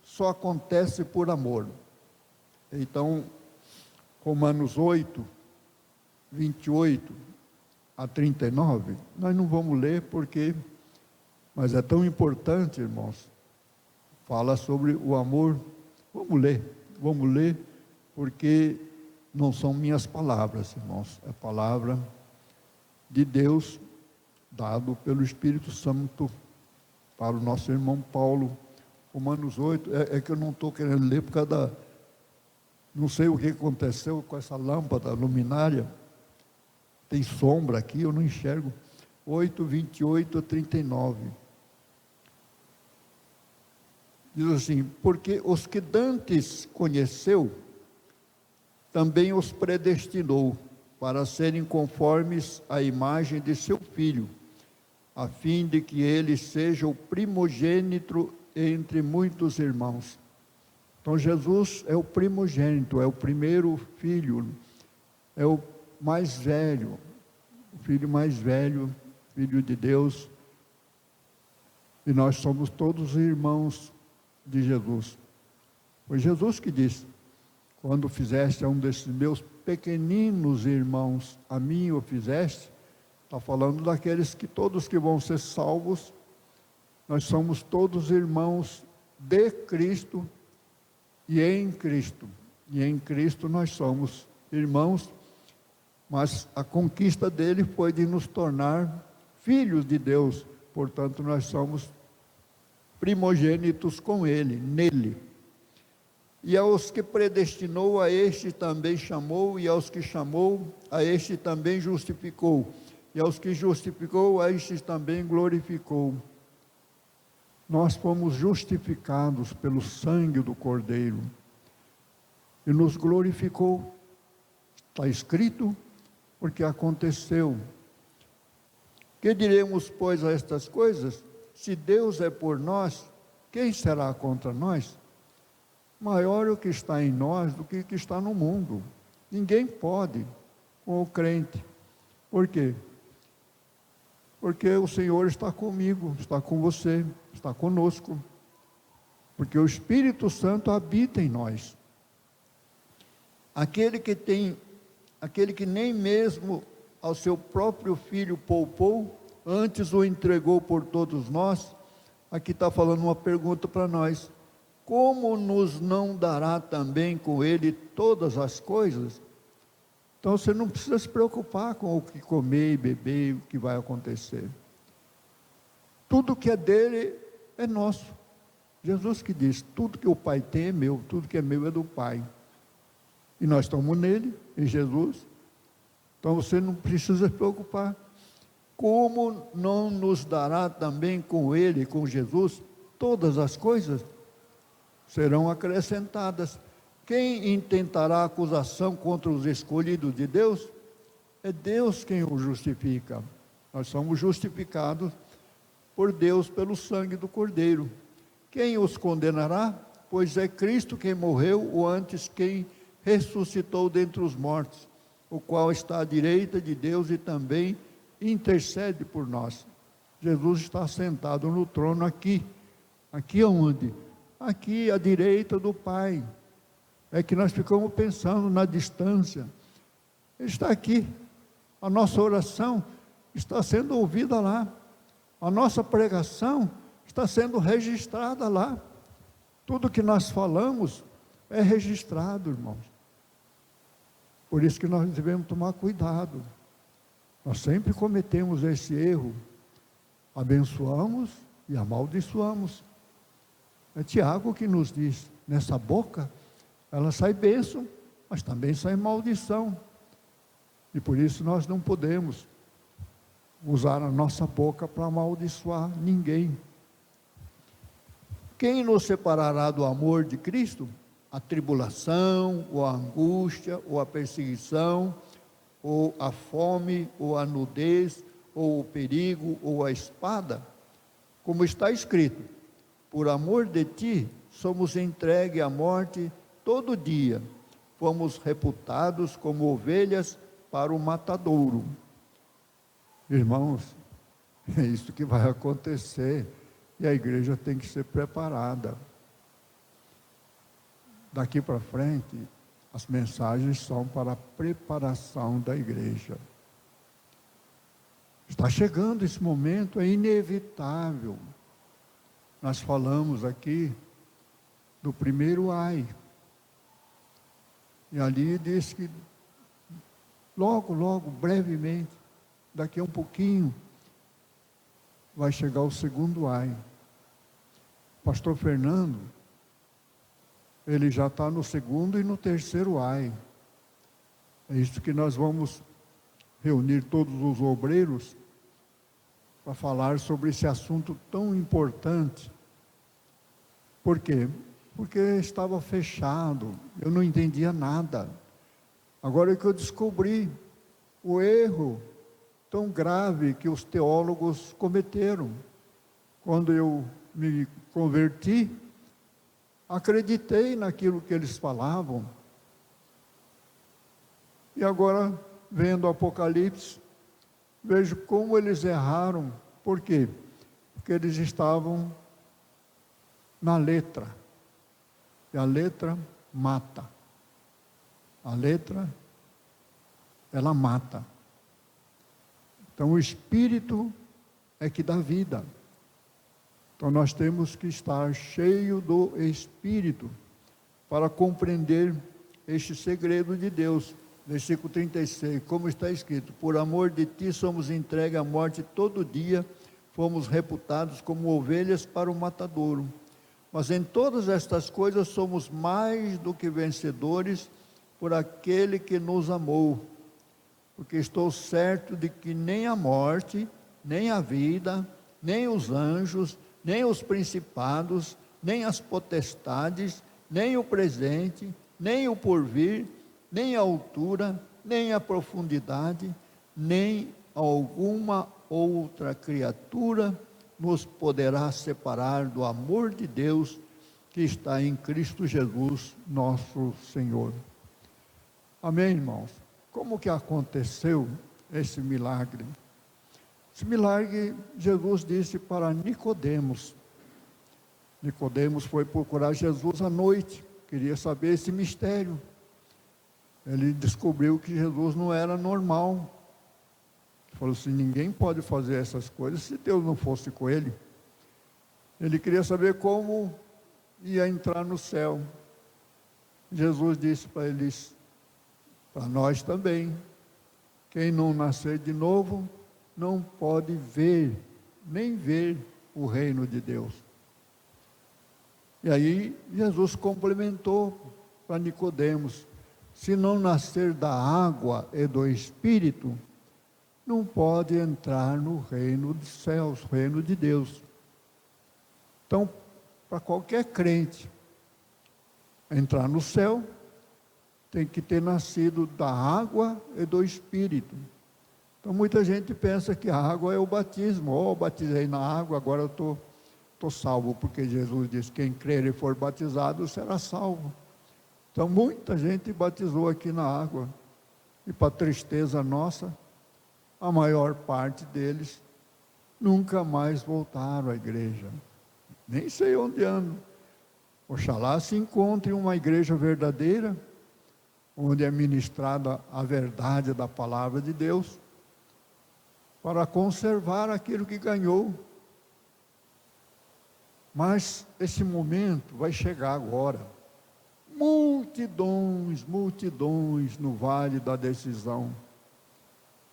só acontece por amor. Então, Romanos 8, 28 a 39, nós não vamos ler porque, mas é tão importante, irmãos. Fala sobre o amor. Vamos ler, porque não são minhas palavras, irmãos, é palavra de Deus, dado pelo Espírito Santo para o nosso irmão Paulo. Romanos 8, é que eu não estou querendo ler por causa da... Não sei o que aconteceu com essa lâmpada luminária, tem sombra aqui, eu não enxergo. 8, 28 a 39. Diz assim: porque os que dantes conheceu, também os predestinou para serem conformes à imagem de seu Filho, a fim de que ele seja o primogênito entre muitos irmãos. Então Jesus é o primogênito, é o primeiro filho, é o mais velho, o filho mais velho, filho de Deus, e nós somos todos irmãos de Jesus. Foi Jesus que disse: quando fizeste a um desses meus pequeninos irmãos, a mim o fizeste. Está falando daqueles que todos que vão ser salvos, nós somos todos irmãos de Cristo e em Cristo. E em Cristo nós somos irmãos, mas a conquista dele foi de nos tornar filhos de Deus. Portanto, nós somos primogênitos com ele, nele. E aos que predestinou, a este também chamou, e aos que chamou, a este também justificou, e aos que justificou, a estes também glorificou. Nós fomos justificados pelo sangue do Cordeiro, e nos glorificou. Está escrito, porque aconteceu. Que diremos, pois, a estas coisas? Se Deus é por nós, quem será contra nós? Maior o que está em nós do que o que está no mundo. Ninguém pode com o crente. Por quê? Porque o Senhor está comigo, está com você, está conosco. Porque o Espírito Santo habita em nós. Aquele que nem mesmo ao seu próprio Filho poupou, antes o entregou por todos nós. Aqui está falando uma pergunta para nós: como nos não dará também com ele todas as coisas? Então você não precisa se preocupar com o que comer e beber, o que vai acontecer. Tudo que é dele é nosso. Jesus que diz: tudo que o Pai tem é meu, tudo que é meu é do Pai. E nós estamos nele, em Jesus. Então você não precisa se preocupar. Como não nos dará também com ele, com Jesus, todas as coisas? Serão acrescentadas. Quem intentará acusação contra os escolhidos de Deus? É Deus quem os justifica. Nós somos justificados por Deus pelo sangue do Cordeiro. Quem os condenará? Pois é Cristo quem morreu, ou antes quem ressuscitou dentre os mortos, o qual está à direita de Deus e também intercede por nós. Jesus está sentado no trono aqui. Aqui onde? Aqui à direita do Pai. É que nós ficamos pensando na distância. Ele está aqui. A nossa oração está sendo ouvida lá. A nossa pregação está sendo registrada lá. Tudo que nós falamos é registrado, irmãos. Por isso que nós devemos tomar cuidado. Nós sempre cometemos esse erro. Abençoamos e amaldiçoamos. É Tiago que nos diz: nessa boca, ela sai bênção, mas também sai maldição. E por isso nós não podemos usar a nossa boca para amaldiçoar ninguém. Quem nos separará do amor de Cristo? A tribulação, ou a angústia, ou a perseguição, ou a fome, ou a nudez, ou o perigo, ou a espada? como está escrito: por amor de ti, somos entregues à morte todo dia, fomos reputados como ovelhas para o matadouro. Irmãos, é isso que vai acontecer, e a igreja tem que ser preparada. Daqui para frente, as mensagens são para a preparação da igreja. Está chegando esse momento, é inevitável. Nós falamos aqui do primeiro ai. E ali diz que logo, brevemente, daqui a um pouquinho, vai chegar o segundo ai. Pastor Fernando, ele já está no segundo e no terceiro ai. É isso que nós vamos reunir todos os obreiros para falar sobre esse assunto tão importante. Por quê? Porque estava fechado, eu não entendia nada. Agora é que eu descobri o erro tão grave que os teólogos cometeram. Quando eu me converti, acreditei naquilo que eles falavam. E agora, vendo o Apocalipse, vejo como eles erraram. Por quê? Porque eles estavam na letra. E a letra mata. A letra, ela mata. Então, o Espírito é que dá vida. Então, nós temos que estar cheio do Espírito para compreender este segredo de Deus. Versículo 36, como está escrito: por amor de ti somos entregues à morte todo dia, fomos reputados como ovelhas para o matadouro. Mas em todas estas coisas somos mais do que vencedores por aquele que nos amou. Porque estou certo de que nem a morte, nem a vida, nem os anjos, nem os principados, nem as potestades, nem o presente, nem o porvir, nem a altura, nem a profundidade, nem alguma outra criatura nos poderá separar do amor de Deus que está em Cristo Jesus, nosso Senhor. Amém, irmãos? Como que aconteceu esse milagre? Esse milagre, Jesus disse para Nicodemos. Nicodemos foi procurar Jesus à noite, queria saber esse mistério. Ele descobriu que Jesus não era normal. Ele falou assim: ninguém pode fazer essas coisas se Deus não fosse com ele. Ele queria saber como ia entrar no céu. Jesus disse para eles, para nós também: quem não nascer de novo, não pode ver, nem ver o reino de Deus. E aí Jesus complementou para Nicodemos: se não nascer da água e do Espírito, não pode entrar no reino dos céus, reino de Deus. Então, para qualquer crente entrar no céu, tem que ter nascido da água e do Espírito. Então, muita gente pensa que a água é o batismo. Eu batizei na água, agora eu estou salvo, porque Jesus disse: quem crer e for batizado será salvo. Então, muita gente batizou aqui na água, e para tristeza nossa, a maior parte deles nunca mais voltaram à igreja. Nem sei onde andam. Oxalá se encontre uma igreja verdadeira, onde é ministrada a verdade da palavra de Deus, para conservar aquilo que ganhou. Mas esse momento vai chegar agora. Multidões no vale da decisão.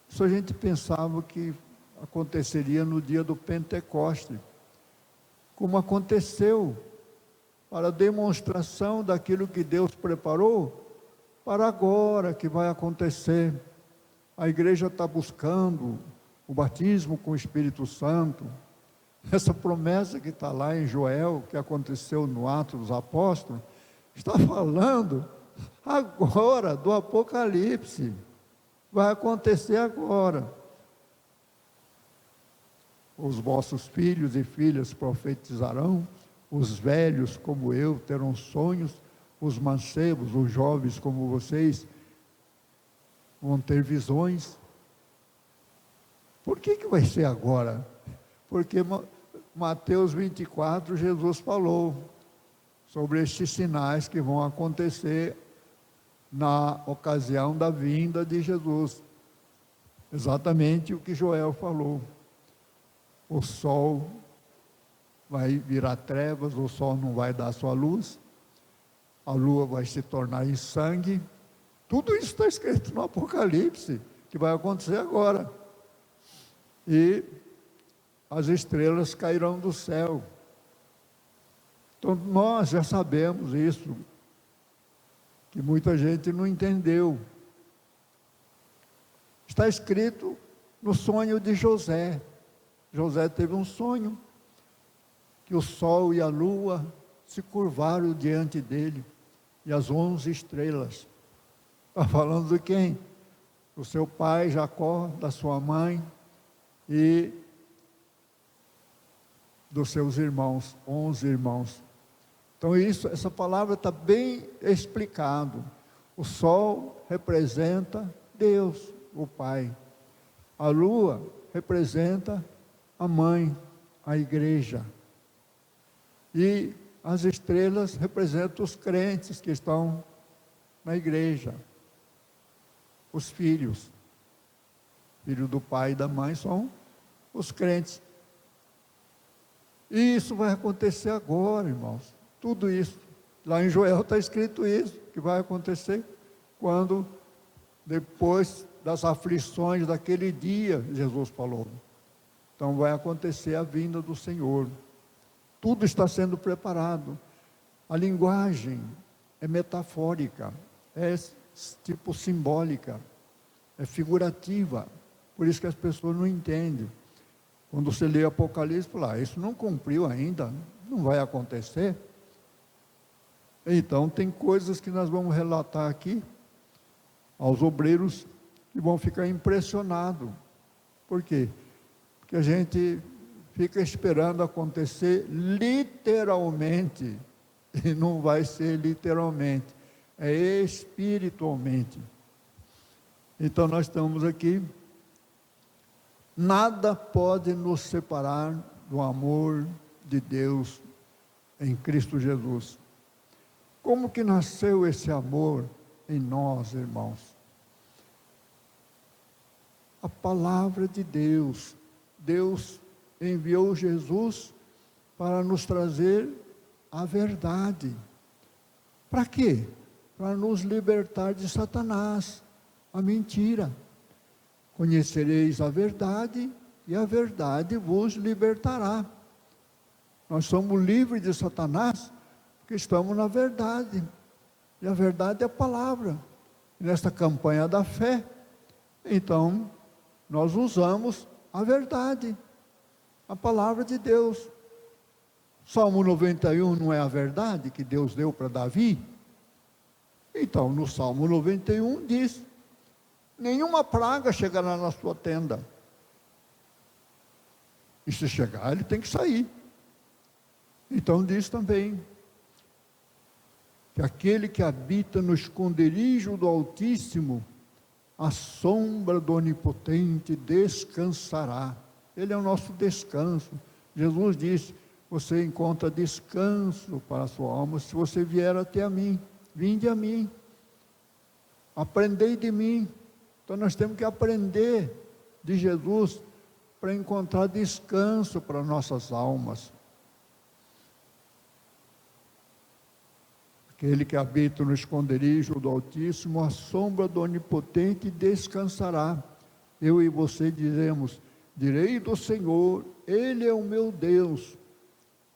Isso a gente pensava que aconteceria no dia do Pentecoste, como aconteceu, para demonstração daquilo que Deus preparou, para agora que vai acontecer. A igreja está buscando o batismo com o Espírito Santo. Essa promessa que está lá em Joel, que aconteceu no Atos dos Apóstolos, está falando agora do Apocalipse. Vai acontecer agora. os vossos filhos e filhas profetizarão, os velhos como eu terão sonhos, os mancebos, os jovens como vocês vão ter visões. Por que vai ser agora? Porque Mateus 24, Jesus falou sobre estes sinais que vão acontecer na ocasião da vinda de Jesus. Exatamente o que Joel falou. O sol vai virar trevas, o sol não vai dar sua luz, a lua vai se tornar em sangue. Tudo isso está escrito no Apocalipse, que vai acontecer agora. E as estrelas cairão do céu. Então nós já sabemos isso, que muita gente não entendeu. Está escrito no sonho de José. José teve um sonho, que o sol e a lua se curvaram diante dele, e as 11 estrelas. Está falando de quem? Do seu pai Jacó, da sua mãe, e dos seus irmãos, 11 irmãos. Então essa palavra está bem explicado. O sol representa Deus, o Pai. A lua representa a mãe, a igreja. E as estrelas representam os crentes que estão na igreja. Os filhos. Filho do pai e da mãe são os crentes. E isso vai acontecer agora, irmãos. Tudo isso. Lá em Joel está escrito isso, que vai acontecer quando, depois das aflições daquele dia, Jesus falou. Então vai acontecer a vinda do Senhor. Tudo está sendo preparado. A linguagem é metafórica, é tipo simbólica, é figurativa. Por isso que as pessoas não entendem. Quando você lê Apocalipse, fala, isso não cumpriu ainda, não vai acontecer. Então, tem coisas que nós vamos relatar aqui aos obreiros que vão ficar impressionados. Por quê? Porque a gente fica esperando acontecer literalmente, e não vai ser literalmente, é espiritualmente. Então, nós estamos aqui. Nada pode nos separar do amor de Deus em Cristo Jesus. Como que nasceu esse amor em nós, irmãos? A palavra de Deus. Deus enviou Jesus para nos trazer a verdade. Para quê? Para nos libertar de Satanás, a mentira. Conhecereis a verdade, e a verdade vos libertará. Nós somos livres de Satanás, porque estamos na verdade. E a verdade é a palavra. E nesta campanha da fé, então, nós usamos a verdade, a palavra de Deus. Salmo 91 não é a verdade que Deus deu para Davi? Então, no Salmo 91 diz: nenhuma praga chegará na sua tenda. E se chegar, ele tem que sair. Então diz também que aquele que habita no esconderijo do Altíssimo, a sombra do Onipotente descansará. Ele é o nosso descanso. Jesus disse: você encontra descanso para a sua alma se você vier até a mim. Vinde a mim, aprendei de mim. Então nós temos que aprender de Jesus para encontrar descanso para nossas almas. Aquele que habita no esconderijo do Altíssimo, a sombra do Onipotente descansará. Eu e você direi do Senhor, Ele é o meu Deus,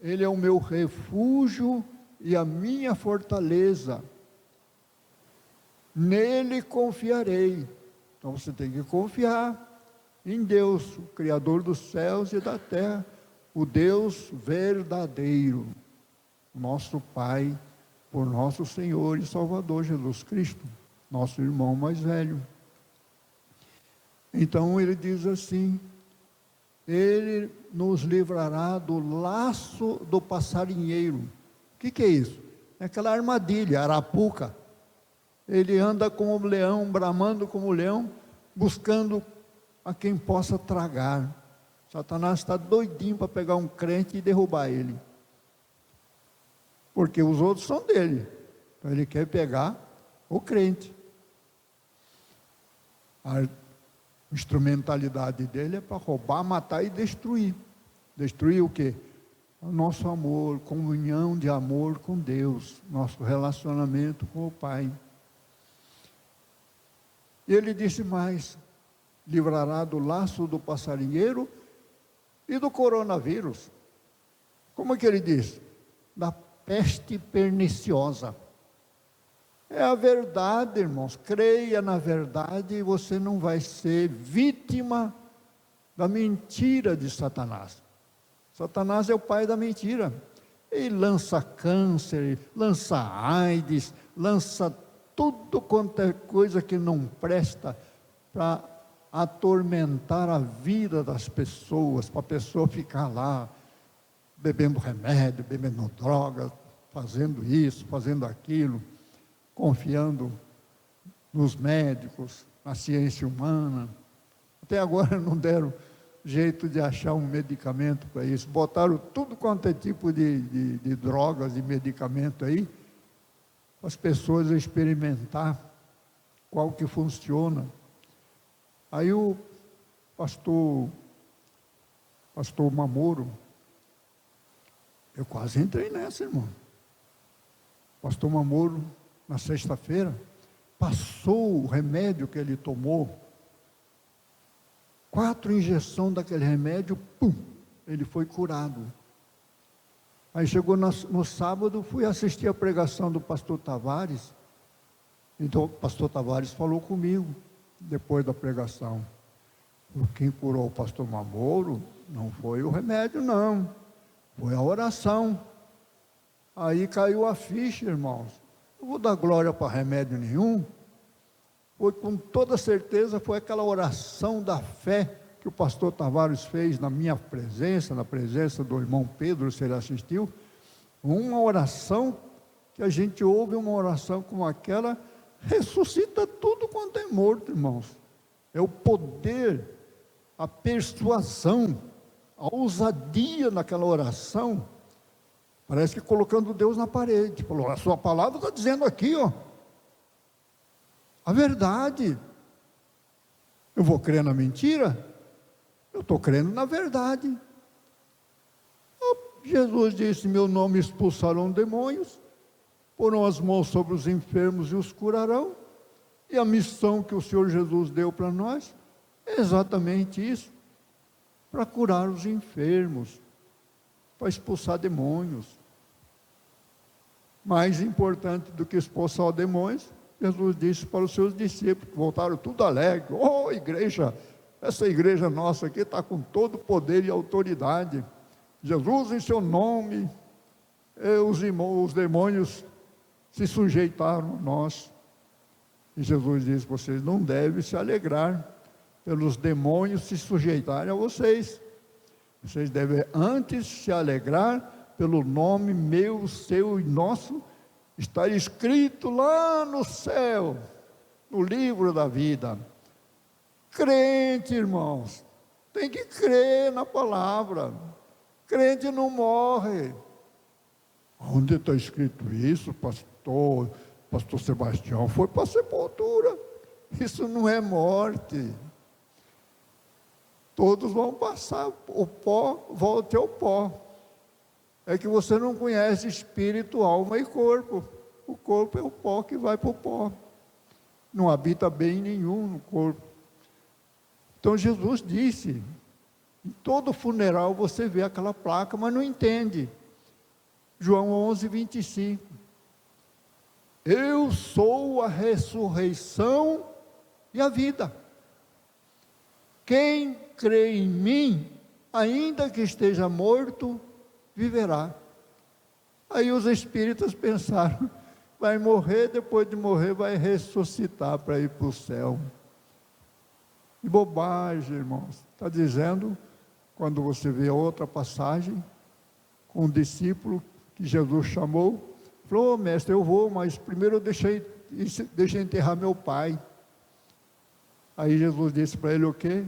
Ele é o meu refúgio e a minha fortaleza. Nele confiarei. Então você tem que confiar em Deus, o Criador dos céus e da terra, o Deus verdadeiro, nosso Pai, por nosso Senhor e Salvador Jesus Cristo, nosso irmão mais velho. Então ele diz assim: Ele nos livrará do laço do passarinheiro. O que é isso? É aquela armadilha, arapuca. Ele anda como o leão, bramando como o leão, buscando a quem possa tragar. Satanás está doidinho para pegar um crente e derrubar ele. Porque os outros são dele. Então ele quer pegar o crente. A instrumentalidade dele é para roubar, matar e destruir. Destruir o quê? O nosso amor, comunhão de amor com Deus, nosso relacionamento com o Pai. E ele disse mais: livrará do laço do passarinheiro e do coronavírus. Como é que ele diz? Da peste perniciosa. É a verdade, irmãos. Creia na verdade e você não vai ser vítima da mentira de Satanás. Satanás é o pai da mentira. Ele lança câncer, lança AIDS, lança tudo quanto é coisa que não presta para atormentar a vida das pessoas, para a pessoa ficar lá bebendo remédio, bebendo droga, fazendo isso, fazendo aquilo, confiando nos médicos, na ciência humana. Até agora não deram jeito de achar um medicamento para isso. Botaram tudo quanto é tipo de drogas e medicamento aí, para as pessoas experimentar qual que funciona. Aí o pastor Mamoro, eu quase entrei nessa, irmão. Pastor Mamoro, na sexta-feira, passou o remédio que ele tomou, 4 injeções daquele remédio, pum, ele foi curado. Aí chegou no sábado, fui assistir a pregação do pastor Tavares. Então o pastor Tavares falou comigo, depois da pregação: quem curou o pastor Mamoro não foi o remédio, não, foi a oração. Aí caiu a ficha, irmãos. Não vou dar glória para remédio nenhum. Foi com toda certeza, foi aquela oração da fé que o pastor Tavares fez na minha presença, na presença do irmão Pedro, se ele assistiu. Uma oração que a gente ouve, uma oração como aquela, ressuscita tudo quanto é morto, irmãos. É o poder, a persuasão, a ousadia naquela oração. Parece que colocando Deus na parede. Falou: a sua palavra está dizendo aqui, ó, a verdade. Eu vou crer na mentira? Eu estou crendo na verdade. Jesus disse: meu nome expulsarão demônios, porão as mãos sobre os enfermos e os curarão. E a missão que o Senhor Jesus deu para nós é exatamente isso, para curar os enfermos, para expulsar demônios. Mais importante do que expulsar demônios, Jesus disse para os seus discípulos, que voltaram tudo alegre: oh igreja, essa igreja nossa aqui está com todo o poder e autoridade. Jesus, em seu nome, os demônios se sujeitaram a nós. E Jesus disse: vocês não devem se alegrar pelos demônios se sujeitarem a vocês. Vocês devem antes se alegrar pelo nome meu, seu e nosso, estar escrito lá no céu, no livro da vida. Crente, irmãos, tem que crer na palavra. Crente não morre. Onde está escrito isso, pastor? Pastor Sebastião foi para a sepultura. Isso não é morte. Todos vão passar, o pó volte ao pó. É que você não conhece espírito, alma e corpo. O corpo é o pó que vai para o pó. Não habita bem nenhum no corpo. Então Jesus disse, em todo funeral você vê aquela placa, mas não entende. João 11, 25. Eu sou a ressurreição e a vida. Quem crê em mim, ainda que esteja morto, viverá. Aí os espíritas pensaram: vai morrer, depois de morrer vai ressuscitar para ir para o céu. Que bobagem, irmãos. Está dizendo quando você vê outra passagem, com um discípulo que Jesus chamou, falou: "Ô, mestre, eu vou, mas primeiro eu deixei enterrar meu pai." Aí Jesus disse para ele o quê?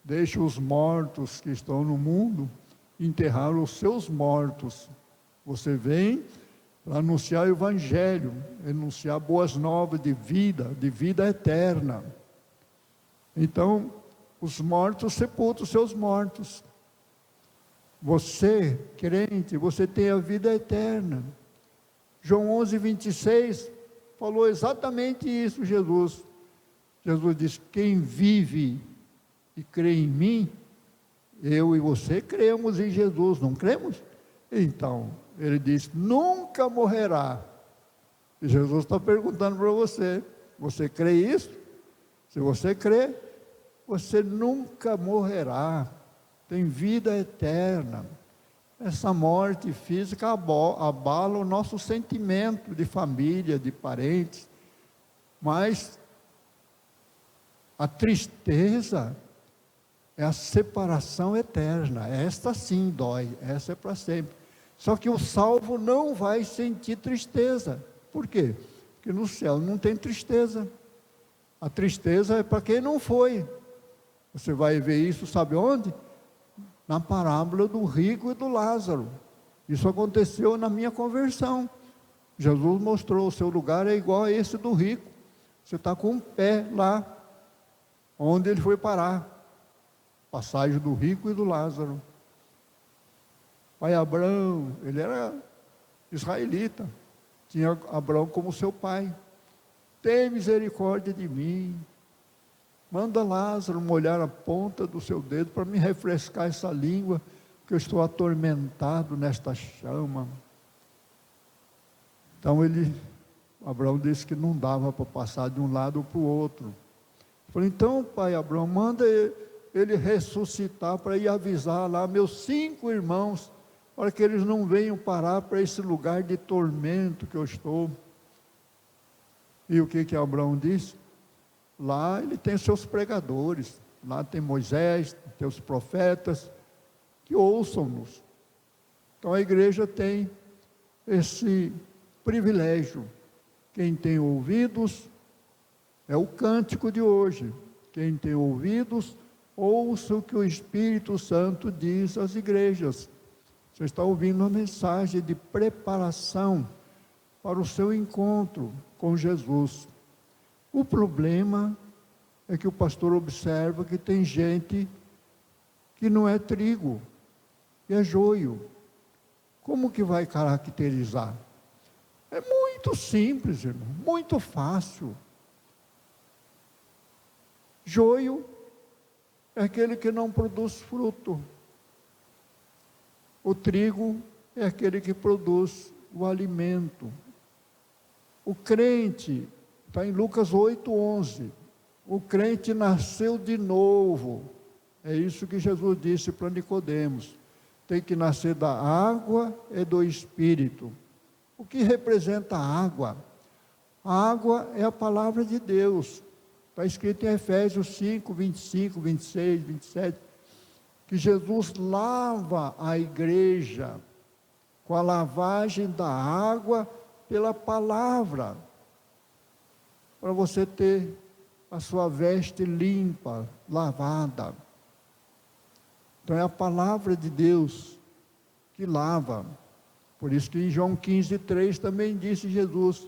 "Deixe os mortos que estão no mundo enterrar os seus mortos. Você vem para anunciar o Evangelho, anunciar boas novas de vida eterna." Então, os mortos sepultam os seus mortos. Você, crente, você tem a vida eterna. João 11:26 falou exatamente isso, Jesus. Jesus disse: "Quem vive e crê em mim", eu e você cremos em Jesus, não cremos? Então, ele disse: "nunca morrerá." E Jesus está perguntando para você: você crê isso? Se você crê, você nunca morrerá, tem vida eterna. Essa morte física abala o nosso sentimento de família, de parentes, mas a tristeza é a separação eterna. Esta sim dói, essa é para sempre. Só que o salvo não vai sentir tristeza. Por quê? Porque no céu não tem tristeza. A tristeza é para quem não foi. Você vai ver isso, sabe onde? Na parábola do rico e do Lázaro. Isso aconteceu na minha conversão. Jesus mostrou: o seu lugar é igual a esse do rico. Você está com um pé lá, onde ele foi parar. Passagem do rico e do Lázaro. Pai Abraão, ele era israelita, tinha Abraão como seu pai. "Tem misericórdia de mim, manda Lázaro molhar a ponta do seu dedo para me refrescar essa língua, que eu estou atormentado nesta chama." Então Abraão disse que não dava para passar de um lado para o outro. Falei: "Então, pai Abraão, manda ele ressuscitar para ir avisar lá meus 5 irmãos, para que eles não venham parar para esse lugar de tormento que eu estou." E o que Abraão disse? Lá ele tem seus pregadores, lá tem Moisés, tem os profetas, que ouçam-nos. Então a igreja tem esse privilégio. Quem tem ouvidos, é o cântico de hoje, quem tem ouvidos, ouça o que o Espírito Santo diz às igrejas. Você está ouvindo uma mensagem de preparação para o seu encontro com Jesus. O problema é que o pastor observa que tem gente que não é trigo, que é joio. Como que vai caracterizar? É muito simples, irmão, muito fácil. Joio é aquele que não produz fruto. O trigo é aquele que produz o alimento. O crente, está em Lucas 8:11, o crente nasceu de novo. É isso que Jesus disse para Nicodemos. Tem que nascer da água e do Espírito. O que representa a água? A água é a palavra de Deus. Está escrito em Efésios 5, 25, 26, 27, que Jesus lava a igreja com a lavagem da água pela palavra, para você ter a sua veste limpa, lavada. Então é a palavra de Deus que lava. Por isso que em João 15:3 também disse Jesus: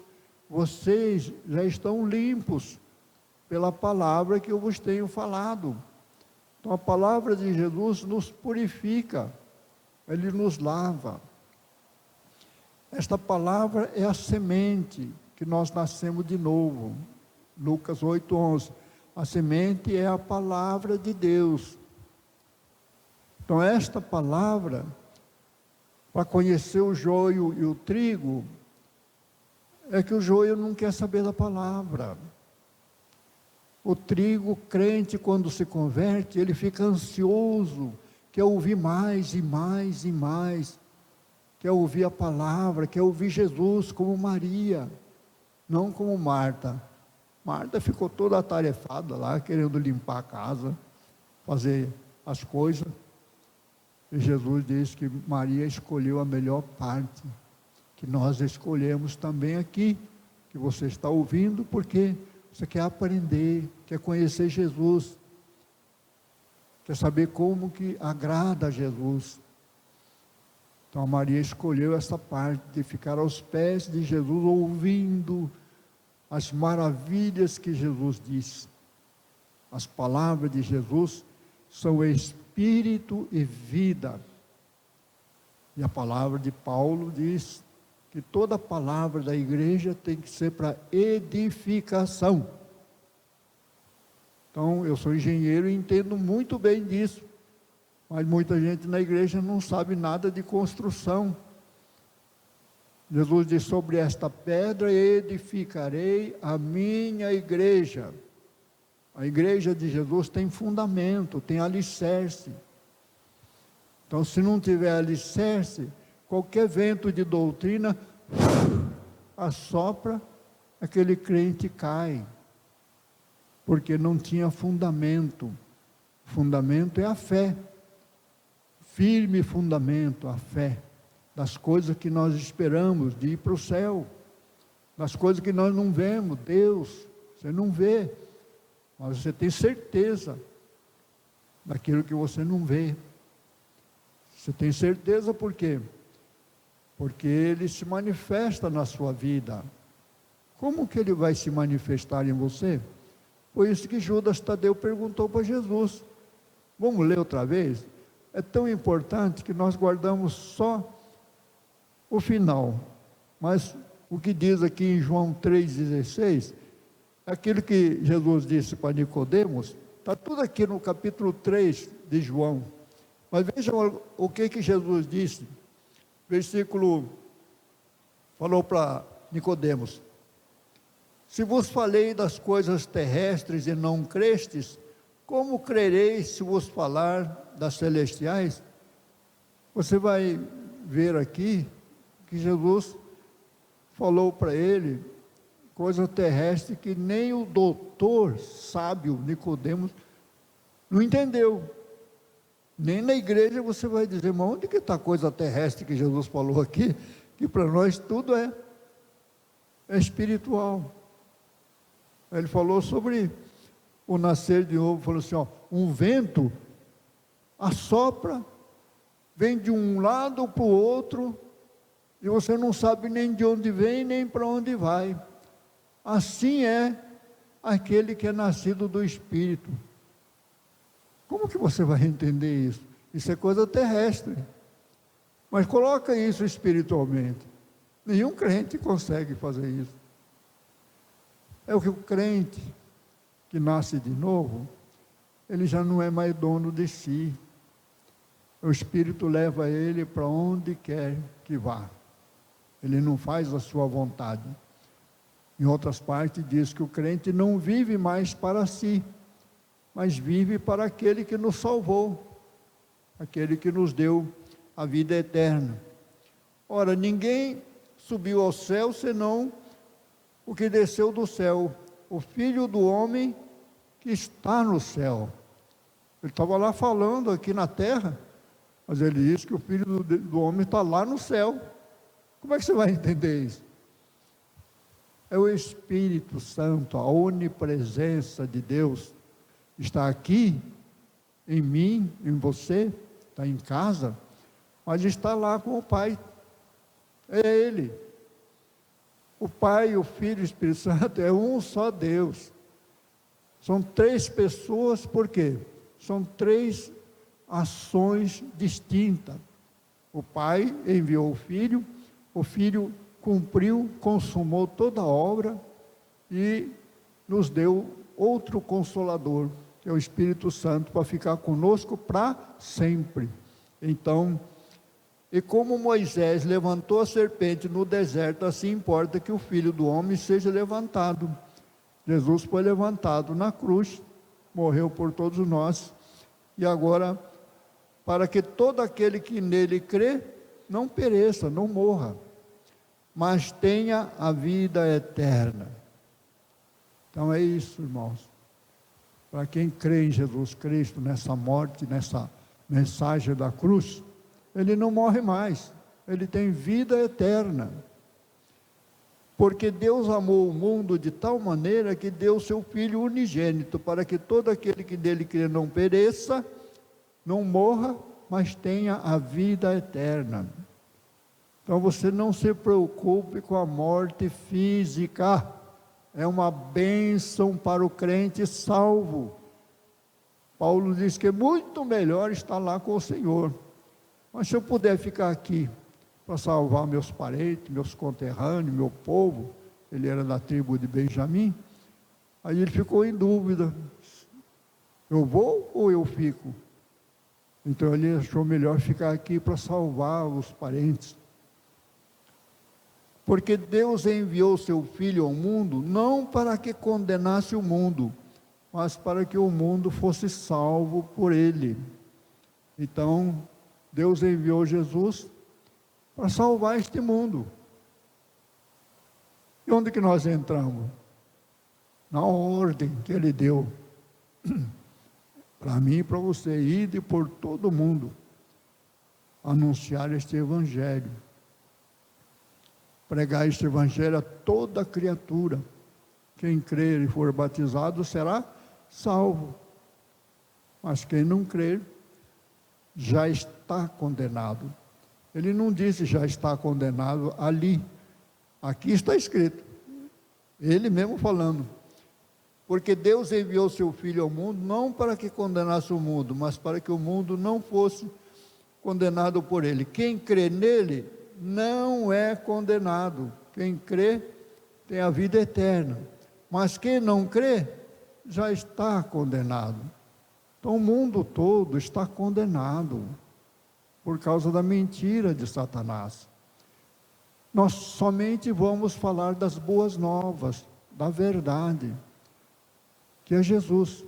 vocês já estão limpos pela palavra que eu vos tenho falado. Então a palavra de Jesus nos purifica, ele nos lava. Esta palavra é a semente que nós nascemos de novo. Lucas 8:11. A semente é a palavra de Deus. Então esta palavra, para conhecer o joio e o trigo, é que o joio não quer saber da palavra. O trigo crente, quando se converte, ele fica ansioso, quer ouvir mais e mais e mais, quer ouvir a palavra, quer ouvir Jesus, como Maria, não como Marta. Marta ficou toda atarefada lá, querendo limpar a casa, fazer as coisas. E Jesus disse que Maria escolheu a melhor parte, que nós escolhemos também aqui, que você está ouvindo, porque você quer aprender, quer conhecer Jesus, quer saber como que agrada a Jesus. Então a Maria escolheu essa parte de ficar aos pés de Jesus, ouvindo as maravilhas que Jesus disse. As palavras de Jesus são espírito e vida. E a palavra de Paulo diz que toda palavra da igreja tem que ser para edificação. Então, eu sou engenheiro e entendo muito bem disso, mas muita gente na igreja não sabe nada de construção. Jesus diz: sobre esta pedra edificarei a minha igreja. A igreja de Jesus tem fundamento, tem alicerce. Então, se não tiver alicerce, qualquer vento de doutrina assopra, aquele crente cai, porque não tinha fundamento. Fundamento é a fé, firme fundamento, a fé, das coisas que nós esperamos, de ir para o céu, das coisas que nós não vemos. Deus, você não vê, mas você tem certeza daquilo que você não vê. Você tem certeza por quê? Porque Ele se manifesta na sua vida. Como que Ele vai se manifestar em você? Foi isso que Judas Tadeu perguntou para Jesus. Vamos ler outra vez? É tão importante que nós guardamos só o final. Mas o que diz aqui em João 3,16, aquilo que Jesus disse para Nicodemos, está tudo aqui no capítulo 3 de João. Mas vejam o que Jesus disse. Versículo, falou para Nicodemos: se vos falei das coisas terrestres e não crestes, como crereis se vos falar das celestiais? Você vai ver aqui que Jesus falou para ele coisa terrestre que nem o doutor sábio Nicodemos não entendeu. Nem na igreja você vai dizer: mas onde que está a coisa terrestre que Jesus falou aqui? Que para nós tudo é espiritual. Ele falou sobre o nascer de novo, falou assim: ó, um vento assopra, vem de um lado para o outro, e você não sabe nem de onde vem, nem para onde vai. Assim é aquele que é nascido do Espírito. Como que você vai entender isso? Isso é coisa terrestre. Mas coloca isso espiritualmente. Nenhum crente consegue fazer isso. É o que o crente que nasce de novo, ele já não é mais dono de si. O Espírito leva ele para onde quer que vá. Ele não faz a sua vontade. Em outras partes diz que o crente não vive mais para si, mas vive para aquele que nos salvou, aquele que nos deu a vida eterna. Ora, ninguém subiu ao céu senão o que desceu do céu, o Filho do homem que está no céu. Ele estava lá falando aqui na terra, mas ele disse que o Filho do homem está lá no céu. Como é que você vai entender isso? É o Espírito Santo, a onipresença de Deus está aqui, em mim, em você, está em casa, mas está lá com o Pai. É Ele. O Pai, o Filho e o Espírito Santo é um só Deus. São três pessoas, por quê? São três ações distintas. O Pai enviou o Filho cumpriu, consumou toda a obra e nos deu outro Consolador, que é o Espírito Santo, para ficar conosco para sempre. Então, e como Moisés levantou a serpente no deserto, assim importa que o Filho do Homem seja levantado. Jesus foi levantado na cruz, morreu por todos nós, e agora, para que todo aquele que nele crê, não pereça, não morra, mas tenha a vida eterna. Então é isso, irmãos. Para quem crê em Jesus Cristo, nessa morte, nessa mensagem da cruz, ele não morre mais, ele tem vida eterna. Porque Deus amou o mundo de tal maneira que deu seu Filho unigênito, para que todo aquele que dele crê não pereça, não morra, mas tenha a vida eterna. Então você não se preocupe com a morte física, é uma bênção para o crente salvo. Paulo diz que é muito melhor estar lá com o Senhor. Mas se eu puder ficar aqui para salvar meus parentes, meus conterrâneos, meu povo, ele era da tribo de Benjamim, aí ele ficou em dúvida, eu vou ou eu fico? Então ele achou melhor ficar aqui para salvar os parentes. Porque Deus enviou seu Filho ao mundo, não para que condenasse o mundo, mas para que o mundo fosse salvo por ele. Então, Deus enviou Jesus para salvar este mundo. E onde que nós entramos? Na ordem que ele deu. Para mim e para você, ide por todo mundo, anunciar este evangelho. Pregar este evangelho a toda criatura. Quem crer e for batizado será salvo. Mas quem não crer, já está condenado. Ele não disse já está condenado ali. Aqui está escrito. Ele mesmo falando. Porque Deus enviou seu Filho ao mundo, não para que condenasse o mundo, mas para que o mundo não fosse condenado por ele. Quem crê nele não é condenado. Quem crê tem a vida eterna. Mas quem não crê já está condenado. Então o mundo todo está condenado por causa da mentira de Satanás. Nós somente vamos falar das boas novas, da verdade, que é Jesus,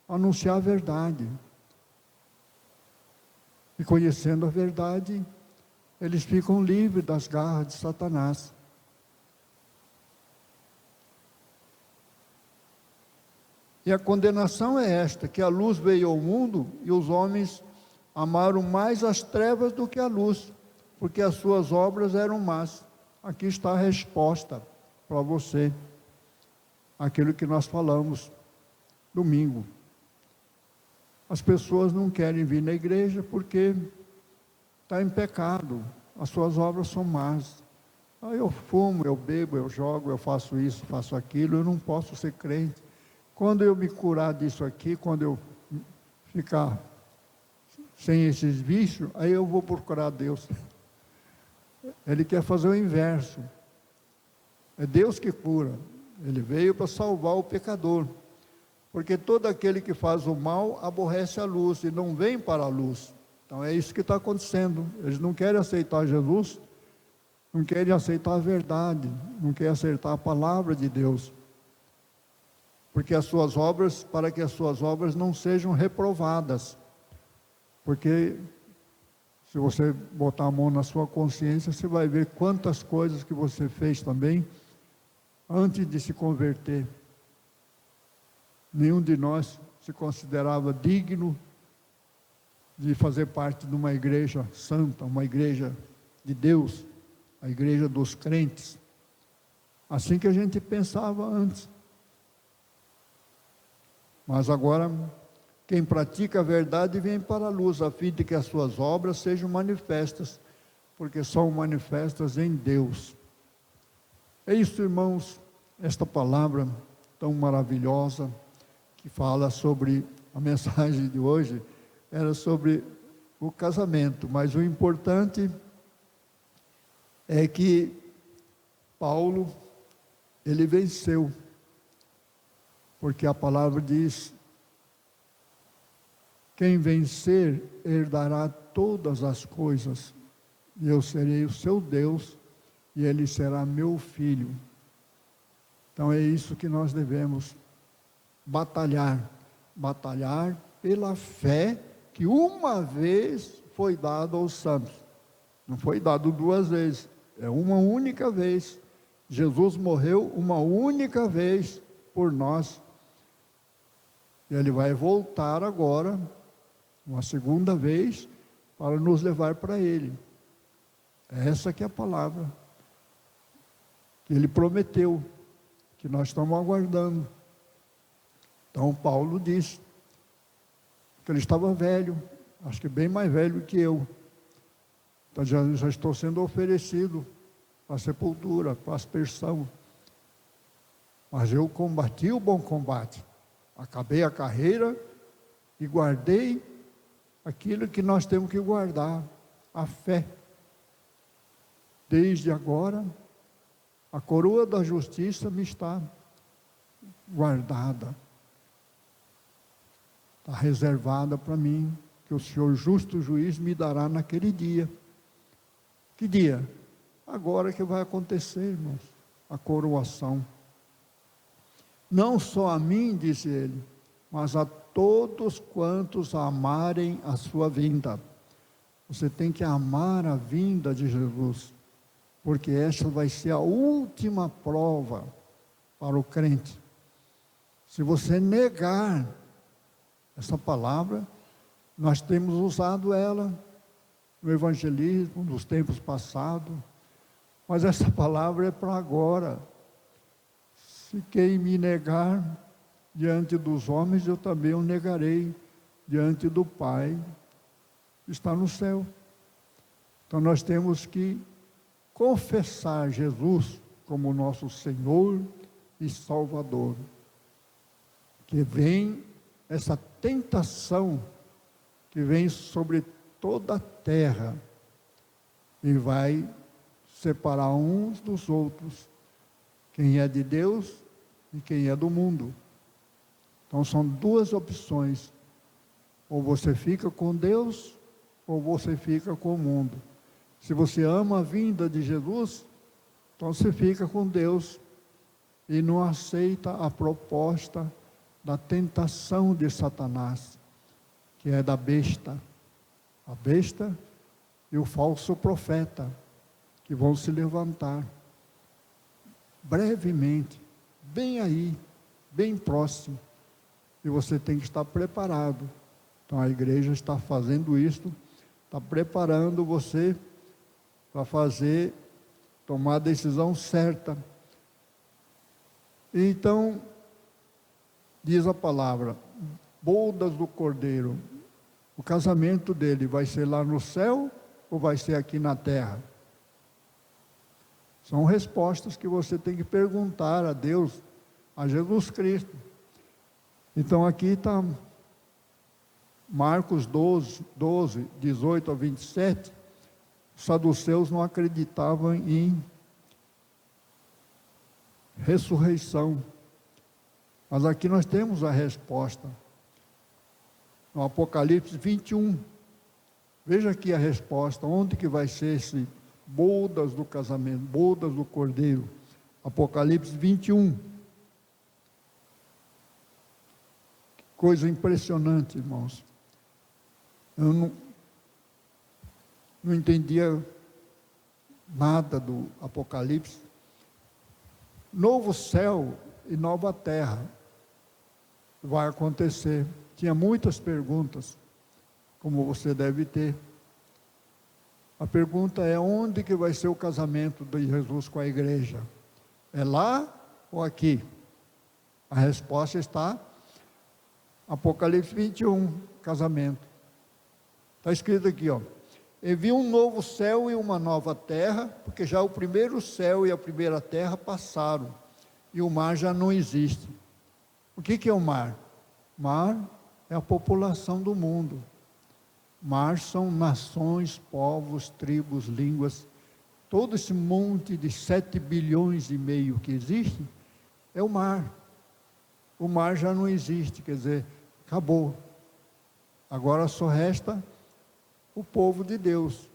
anunciar a verdade. E conhecendo a verdade, eles ficam livres das garras de Satanás. E a condenação é esta, que a luz veio ao mundo e os homens amaram mais as trevas do que a luz, porque as suas obras eram más. Aqui está a resposta para você, aquilo que nós falamos domingo. As pessoas não querem vir na igreja porque está em pecado, as suas obras são más. Eu fumo, eu bebo, eu jogo, eu faço isso, faço aquilo, eu não posso ser crente. Quando eu me curar disso aqui, quando eu ficar sem esses vícios, aí eu vou procurar Deus. Ele quer fazer o inverso. É Deus que cura. Ele veio para salvar o pecador. Porque todo aquele que faz o mal aborrece a luz e não vem para a luz. Então é isso que está acontecendo. Eles não querem aceitar Jesus, não querem aceitar a verdade, não querem aceitar a palavra de Deus. Porque as suas obras, para que as suas obras não sejam reprovadas. Porque se você botar a mão na sua consciência, você vai ver quantas coisas que você fez também antes de se converter. Nenhum de nós se considerava digno de fazer parte de uma igreja santa, uma igreja de Deus, a igreja dos crentes. Assim que a gente pensava antes. Mas agora, quem pratica a verdade vem para a luz, a fim de que as suas obras sejam manifestas, porque são manifestas em Deus. É isso, irmãos, esta palavra tão maravilhosa, que fala sobre, a mensagem de hoje, era sobre o casamento, mas o importante é que Paulo, ele venceu, porque a palavra diz, quem vencer herdará todas as coisas, e eu serei o seu Deus, e ele será meu filho. Então é isso que nós devemos batalhar pela fé que uma vez foi dado aos santos. Não foi dado duas vezes, é uma única vez. Jesus morreu uma única vez por nós. E ele vai voltar agora, uma segunda vez, para nos levar para Ele. Essa que é a palavra que Ele prometeu, que nós estamos aguardando. Então Paulo disse que ele estava velho, acho que bem mais velho que eu. Então já estou sendo oferecido para a sepultura, para a aspersão. Mas eu combati o bom combate, acabei a carreira e guardei aquilo que nós temos que guardar, a fé. Desde agora, a coroa da justiça me está guardada, está reservada para mim, que o Senhor justo juiz me dará naquele dia. Que dia? Agora que vai acontecer, irmãos, a coroação. Não só a mim, disse ele, mas a todos quantos amarem a sua vinda. Você tem que amar a vinda de Jesus, porque essa vai ser a última prova para o crente. Se você negar essa palavra, nós temos usado ela no evangelismo, nos tempos passados, mas essa palavra é para agora. Se quem me negar diante dos homens, eu também o negarei diante do Pai que está no céu. Então nós temos que confessar Jesus como nosso Senhor e Salvador. Que vem essa tentação que vem sobre toda a terra e vai separar uns dos outros, quem é de Deus e quem é do mundo. Então são duas opções: ou você fica com Deus, ou você fica com o mundo. Se você ama a vinda de Jesus, então você fica com Deus e não aceita a proposta da tentação de Satanás, que é da besta. A besta e o falso profeta, que vão se levantar brevemente, bem aí, bem próximo, e você tem que estar preparado. Então a igreja está fazendo isso, está preparando você para tomar a decisão certa. Então, diz a palavra, bodas do Cordeiro, o casamento dele vai ser lá no céu ou vai ser aqui na terra? São respostas que você tem que perguntar a Deus, a Jesus Cristo. Então aqui está Marcos 12, 18 a 27, os saduceus não acreditavam em ressurreição, mas aqui nós temos a resposta, no Apocalipse 21, veja aqui a resposta, onde que vai ser esse bodas do casamento, bodas do Cordeiro, Apocalipse 21, coisa impressionante, irmãos. Eu não entendia nada do Apocalipse. Novo céu e nova terra vai acontecer. Tinha muitas perguntas, como você deve ter. A pergunta é: onde que vai ser o casamento de Jesus com a igreja? É lá ou aqui? A resposta está Apocalipse 21, casamento. Está escrito aqui, ó: e vi um novo céu e uma nova terra, porque já o primeiro céu e a primeira terra passaram, e o mar já não existe. O que é o mar? Mar é a população do mundo. Mar são nações, povos, tribos, línguas. Todo esse monte de 7 bilhões e meio que existe, é o mar. O mar já não existe, quer dizer, acabou. Agora só resta o povo de Deus,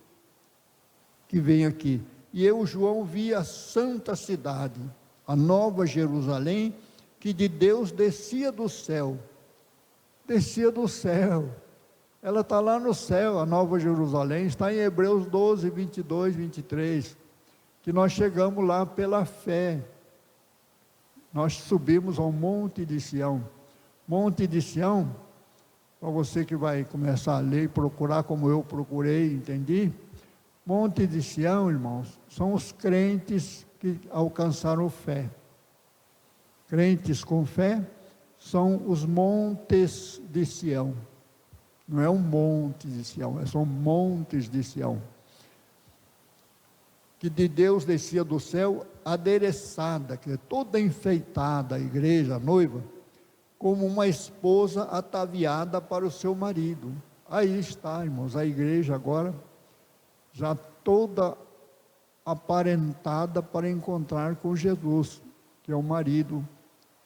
que vem aqui. E eu, João, vi a santa cidade, a nova Jerusalém, que de Deus descia do céu. Descia do céu. Ela está lá no céu, a nova Jerusalém, está em Hebreus 12, 22, 23, que nós chegamos lá pela fé. Nós subimos ao Monte de Sião. Monte de Sião para você que vai começar a ler e procurar como eu procurei, entendi? Monte de Sião, irmãos, são os crentes que alcançaram fé. Crentes com fé são os montes de Sião. Não é um monte de Sião, são montes de Sião. Que de Deus descia do céu, adereçada, que é toda enfeitada, a igreja, a noiva, como uma esposa ataviada para o seu marido. Aí está, irmãos, a igreja agora, já toda aparentada para encontrar com Jesus, que é o marido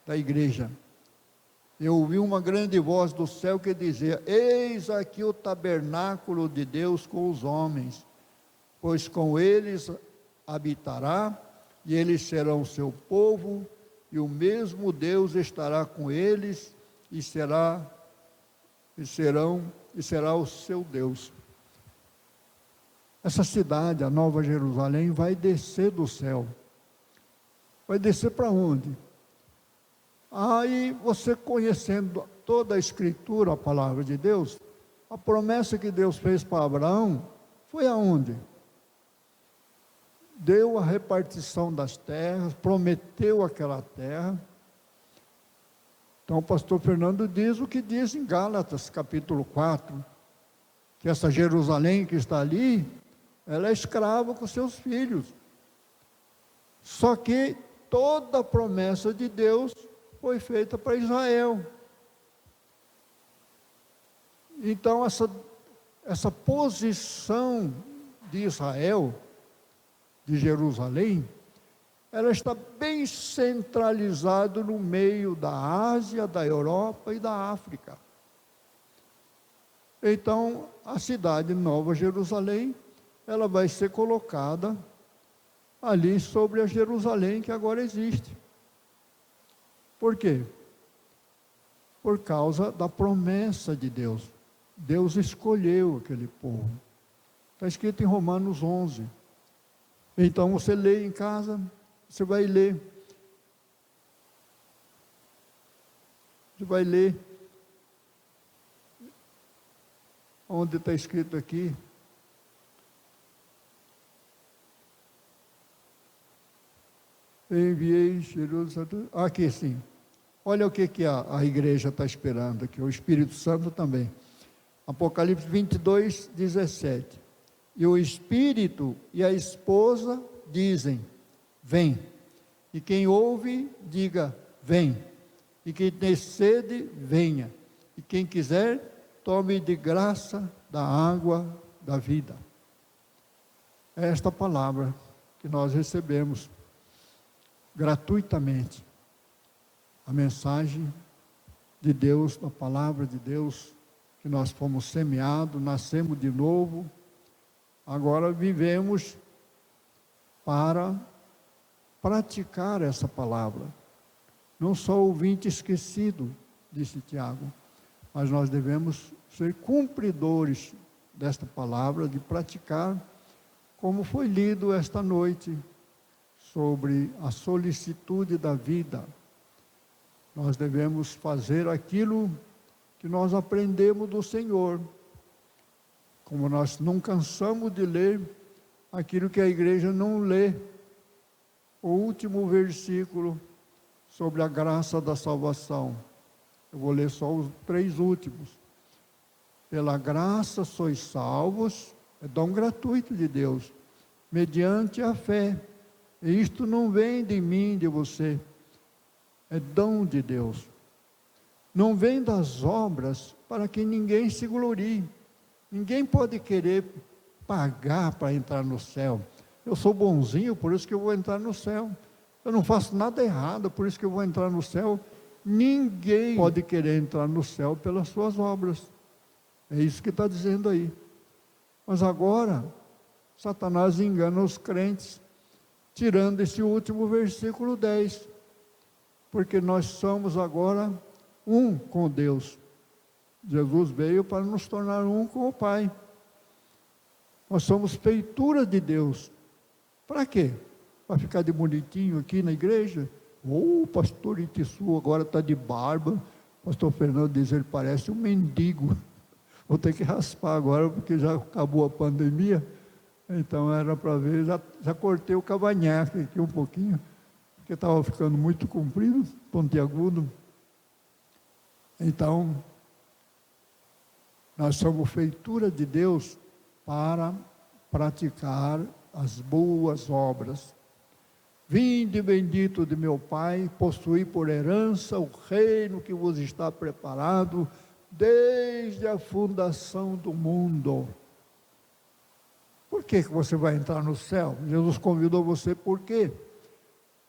da igreja. Eu ouvi uma grande voz do céu que dizia: eis aqui o tabernáculo de Deus com os homens, pois com eles habitará, e eles serão seu povo, e o mesmo Deus estará com eles, e será o seu Deus. Essa cidade, a Nova Jerusalém, vai descer do céu. Vai descer para onde? Aí você, conhecendo toda a Escritura, a palavra de Deus, a promessa que Deus fez para Abraão foi aonde? Deu a repartição das terras, prometeu aquela terra. Então o pastor Fernando diz o que diz em Gálatas capítulo 4, que essa Jerusalém que está ali, ela é escrava com seus filhos. Só que toda a promessa de Deus foi feita para Israel. Então essa posição de Israel, de Jerusalém, ela está bem centralizada no meio da Ásia, da Europa e da África. Então, a cidade Nova Jerusalém, ela vai ser colocada ali sobre a Jerusalém que agora existe. Por quê? Por causa da promessa de Deus. Deus escolheu aquele povo. Está escrito em Romanos 11. Então você lê em casa, você vai ler. Você vai ler. Onde está escrito aqui? Enviei Jerusalém. Aqui sim. Olha o que a igreja está esperando aqui, o Espírito Santo também. Apocalipse 22, 17. E o Espírito e a esposa dizem: vem. E quem ouve, diga: vem. E quem tem sede, venha. E quem quiser, tome de graça da água da vida. É esta palavra que nós recebemos gratuitamente. A mensagem de Deus, a palavra de Deus, que nós fomos semeados, nascemos de novo. Agora vivemos para praticar essa palavra. Não só ouvinte esquecido, disse Tiago, mas nós devemos ser cumpridores desta palavra, de praticar, como foi lido esta noite, sobre a solicitude da vida. Nós devemos fazer aquilo que nós aprendemos do Senhor. Como nós não cansamos de ler aquilo que a igreja não lê, o último versículo sobre a graça da salvação. Eu vou ler só os 3 últimos. Pela graça sois salvos, é dom gratuito de Deus, mediante a fé. E isto não vem de mim, de você, é dom de Deus. Não vem das obras para que ninguém se glorie. Ninguém pode querer pagar para entrar no céu. Eu sou bonzinho, por isso que eu vou entrar no céu. Eu não faço nada errado, por isso que eu vou entrar no céu. Ninguém pode querer entrar no céu pelas suas obras. É isso que está dizendo aí. Mas agora, Satanás engana os crentes, tirando esse último versículo 10. Porque nós somos agora um com Deus. Jesus veio para nos tornar um com o Pai. Nós somos feitura de Deus. Para quê? Para ficar de bonitinho aqui na igreja? O pastor Itissu agora está de barba. O pastor Fernando diz, ele parece um mendigo. Vou ter que raspar agora, porque já acabou a pandemia. Então era para ver, já cortei o cavanhaque aqui um pouquinho, porque estava ficando muito comprido, pontiagudo. Então, nós somos feitura de Deus para praticar as boas obras. Vinde bendito de meu Pai, possuí por herança o reino que vos está preparado desde a fundação do mundo. Por que você vai entrar no céu? Jesus convidou você por quê?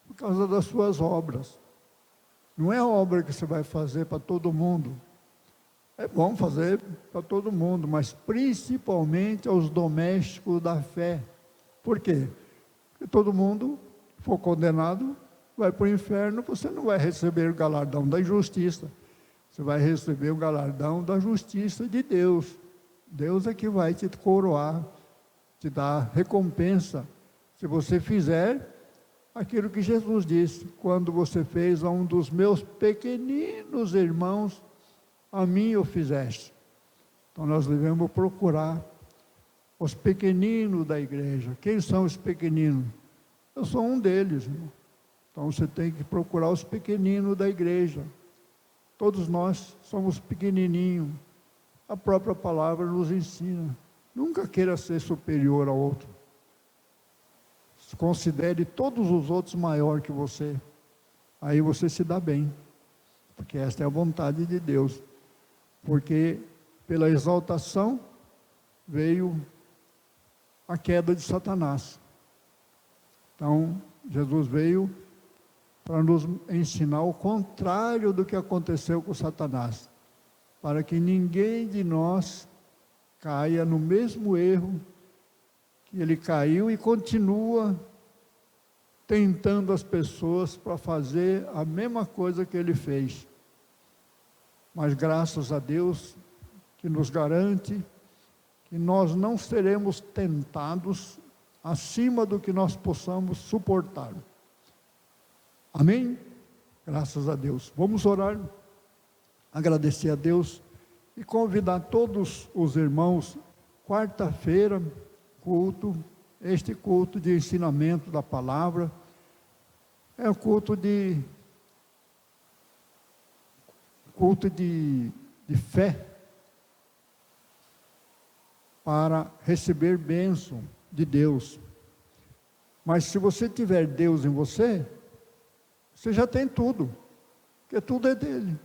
Por causa das suas obras. Não é a obra que você vai fazer para todo mundo. É bom fazer para todo mundo, mas principalmente aos domésticos da fé. Por quê? Porque todo mundo for condenado, vai para o inferno, você não vai receber o galardão da injustiça. Você vai receber o galardão da justiça de Deus. Deus é que vai te coroar, te dar recompensa, se você fizer aquilo que Jesus disse: quando você fez a um dos meus pequeninos irmãos, a mim o fizeste. Então nós devemos procurar os pequeninos da igreja. Quem são os pequeninos? Eu sou um deles, irmão. Então você tem que procurar os pequeninos da igreja. Todos nós somos pequenininhos. A própria palavra nos ensina. Nunca queira ser superior ao outro. Considere todos os outros maior que você. Aí você se dá bem. Porque esta é a vontade de Deus. Porque pela exaltação veio a queda de Satanás. Então, Jesus veio para nos ensinar o contrário do que aconteceu com Satanás, para que ninguém de nós caia no mesmo erro que ele caiu e continua tentando as pessoas para fazer a mesma coisa que ele fez. Mas graças a Deus que nos garante que nós não seremos tentados acima do que nós possamos suportar. Amém? Graças a Deus. Vamos orar, agradecer a Deus e convidar todos os irmãos, quarta-feira, este culto de ensinamento da palavra, é um culto de fé, para receber bênção de Deus. Mas se você tiver Deus em você, você já tem tudo, porque tudo é dele.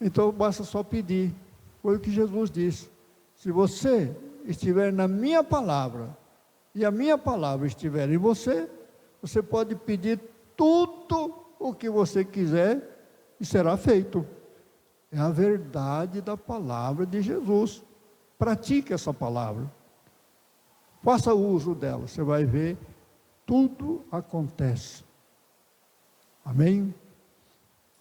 Então basta só pedir. Foi o que Jesus disse: se você estiver na minha palavra e a minha palavra estiver em você, você pode pedir tudo o que você quiser e será feito. É a verdade da palavra de Jesus. Pratique essa palavra. Faça uso dela, você vai ver, tudo acontece. Amém?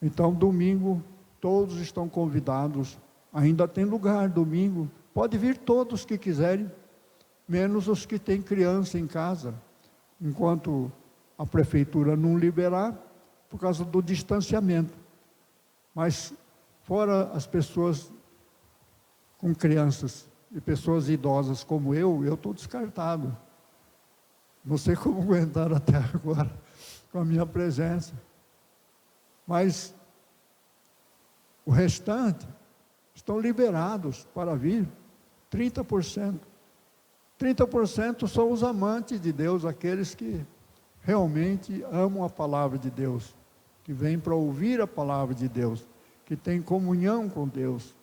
Então, domingo, todos estão convidados. Ainda tem lugar, domingo. Pode vir todos que quiserem, menos os que têm criança em casa. Enquanto a prefeitura não liberar, por causa do distanciamento. Mas, fora as pessoas com crianças e pessoas idosas como eu estou descartado. Não sei como aguentar até agora com a minha presença. Mas o restante estão liberados para vir, 30%. 30% são os amantes de Deus, aqueles que realmente amam a palavra de Deus, que vêm para ouvir a palavra de Deus, que têm comunhão com Deus.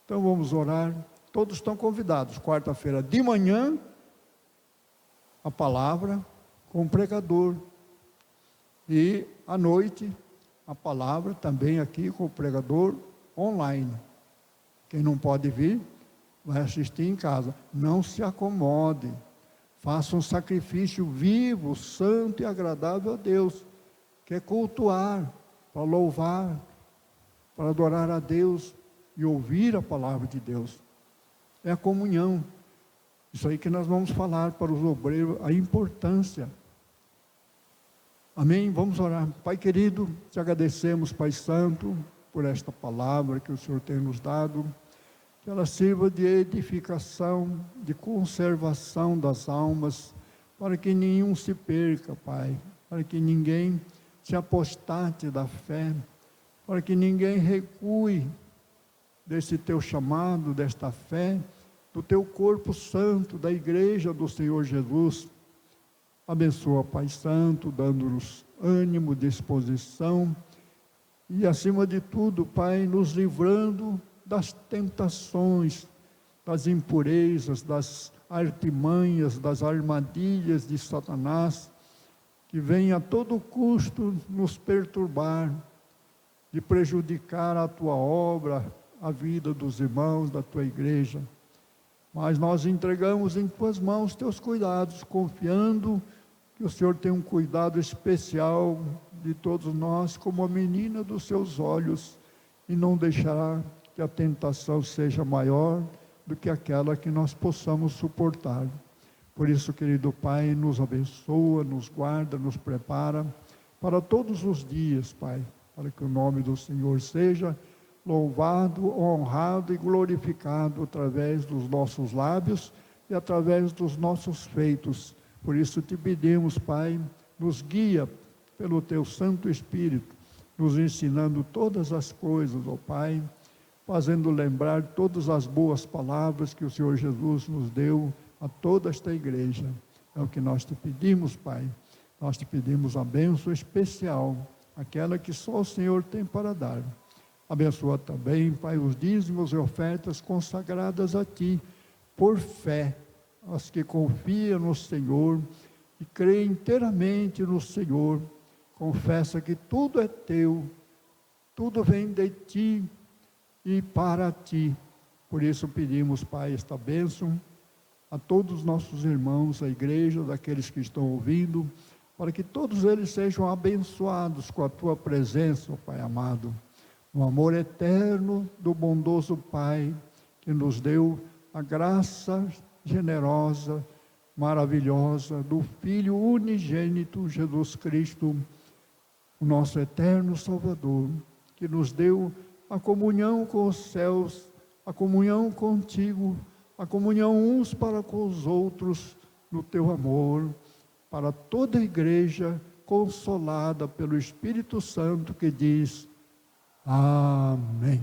Então vamos orar. Todos estão convidados, quarta-feira de manhã, a palavra com o pregador. E à noite, a palavra também aqui com o pregador online. Quem não pode vir, vai assistir em casa. Não se acomode. Faça um sacrifício vivo, santo e agradável a Deus. Que é cultuar, para louvar, para adorar a Deus e ouvir a palavra de Deus. É a comunhão. Isso aí que nós vamos falar para os obreiros, a importância. Amém? Vamos orar. Pai querido, te agradecemos, Pai Santo, por esta palavra que o Senhor tem nos dado, que ela sirva de edificação, de conservação das almas, para que nenhum se perca, Pai, para que ninguém se apostate da fé, para que ninguém recue desse teu chamado, desta fé, do teu corpo santo, da igreja do Senhor Jesus. Abençoa, Pai Santo, dando-nos ânimo, disposição, e acima de tudo, Pai, nos livrando das tentações, das impurezas, das artimanhas, das armadilhas de Satanás, que vem a todo custo nos perturbar, de prejudicar a tua obra, a vida dos irmãos da tua igreja. Mas nós entregamos em tuas mãos teus cuidados, confiando que o Senhor tem um cuidado especial de todos nós, como a menina dos seus olhos, e não deixará que a tentação seja maior do que aquela que nós possamos suportar. Por isso, querido Pai, nos abençoa, nos guarda, nos prepara para todos os dias, Pai, para que o nome do Senhor seja louvado, honrado e glorificado através dos nossos lábios e através dos nossos feitos. Por isso te pedimos, Pai, nos guia pelo teu Santo Espírito, nos ensinando todas as coisas, ó Pai, fazendo lembrar todas as boas palavras que o Senhor Jesus nos deu a toda esta igreja. É o que nós te pedimos, Pai. Nós te pedimos a bênção especial, aquela que só o Senhor tem para dar. Abençoa também, Pai, os dízimos e ofertas consagradas a Ti, por fé, as que confiam no Senhor e creem inteiramente no Senhor, confessa que tudo é Teu, tudo vem de Ti e para Ti. Por isso pedimos, Pai, esta bênção a todos os nossos irmãos, a igreja, daqueles que estão ouvindo, para que todos eles sejam abençoados com a Tua presença, ó Pai amado, no amor eterno do bondoso Pai, que nos deu a graça generosa, maravilhosa, do Filho unigênito, Jesus Cristo, o nosso eterno Salvador, que nos deu a comunhão com os céus, a comunhão contigo, a comunhão uns para com os outros, no teu amor, para toda a igreja, consolada pelo Espírito Santo, que diz: Amém.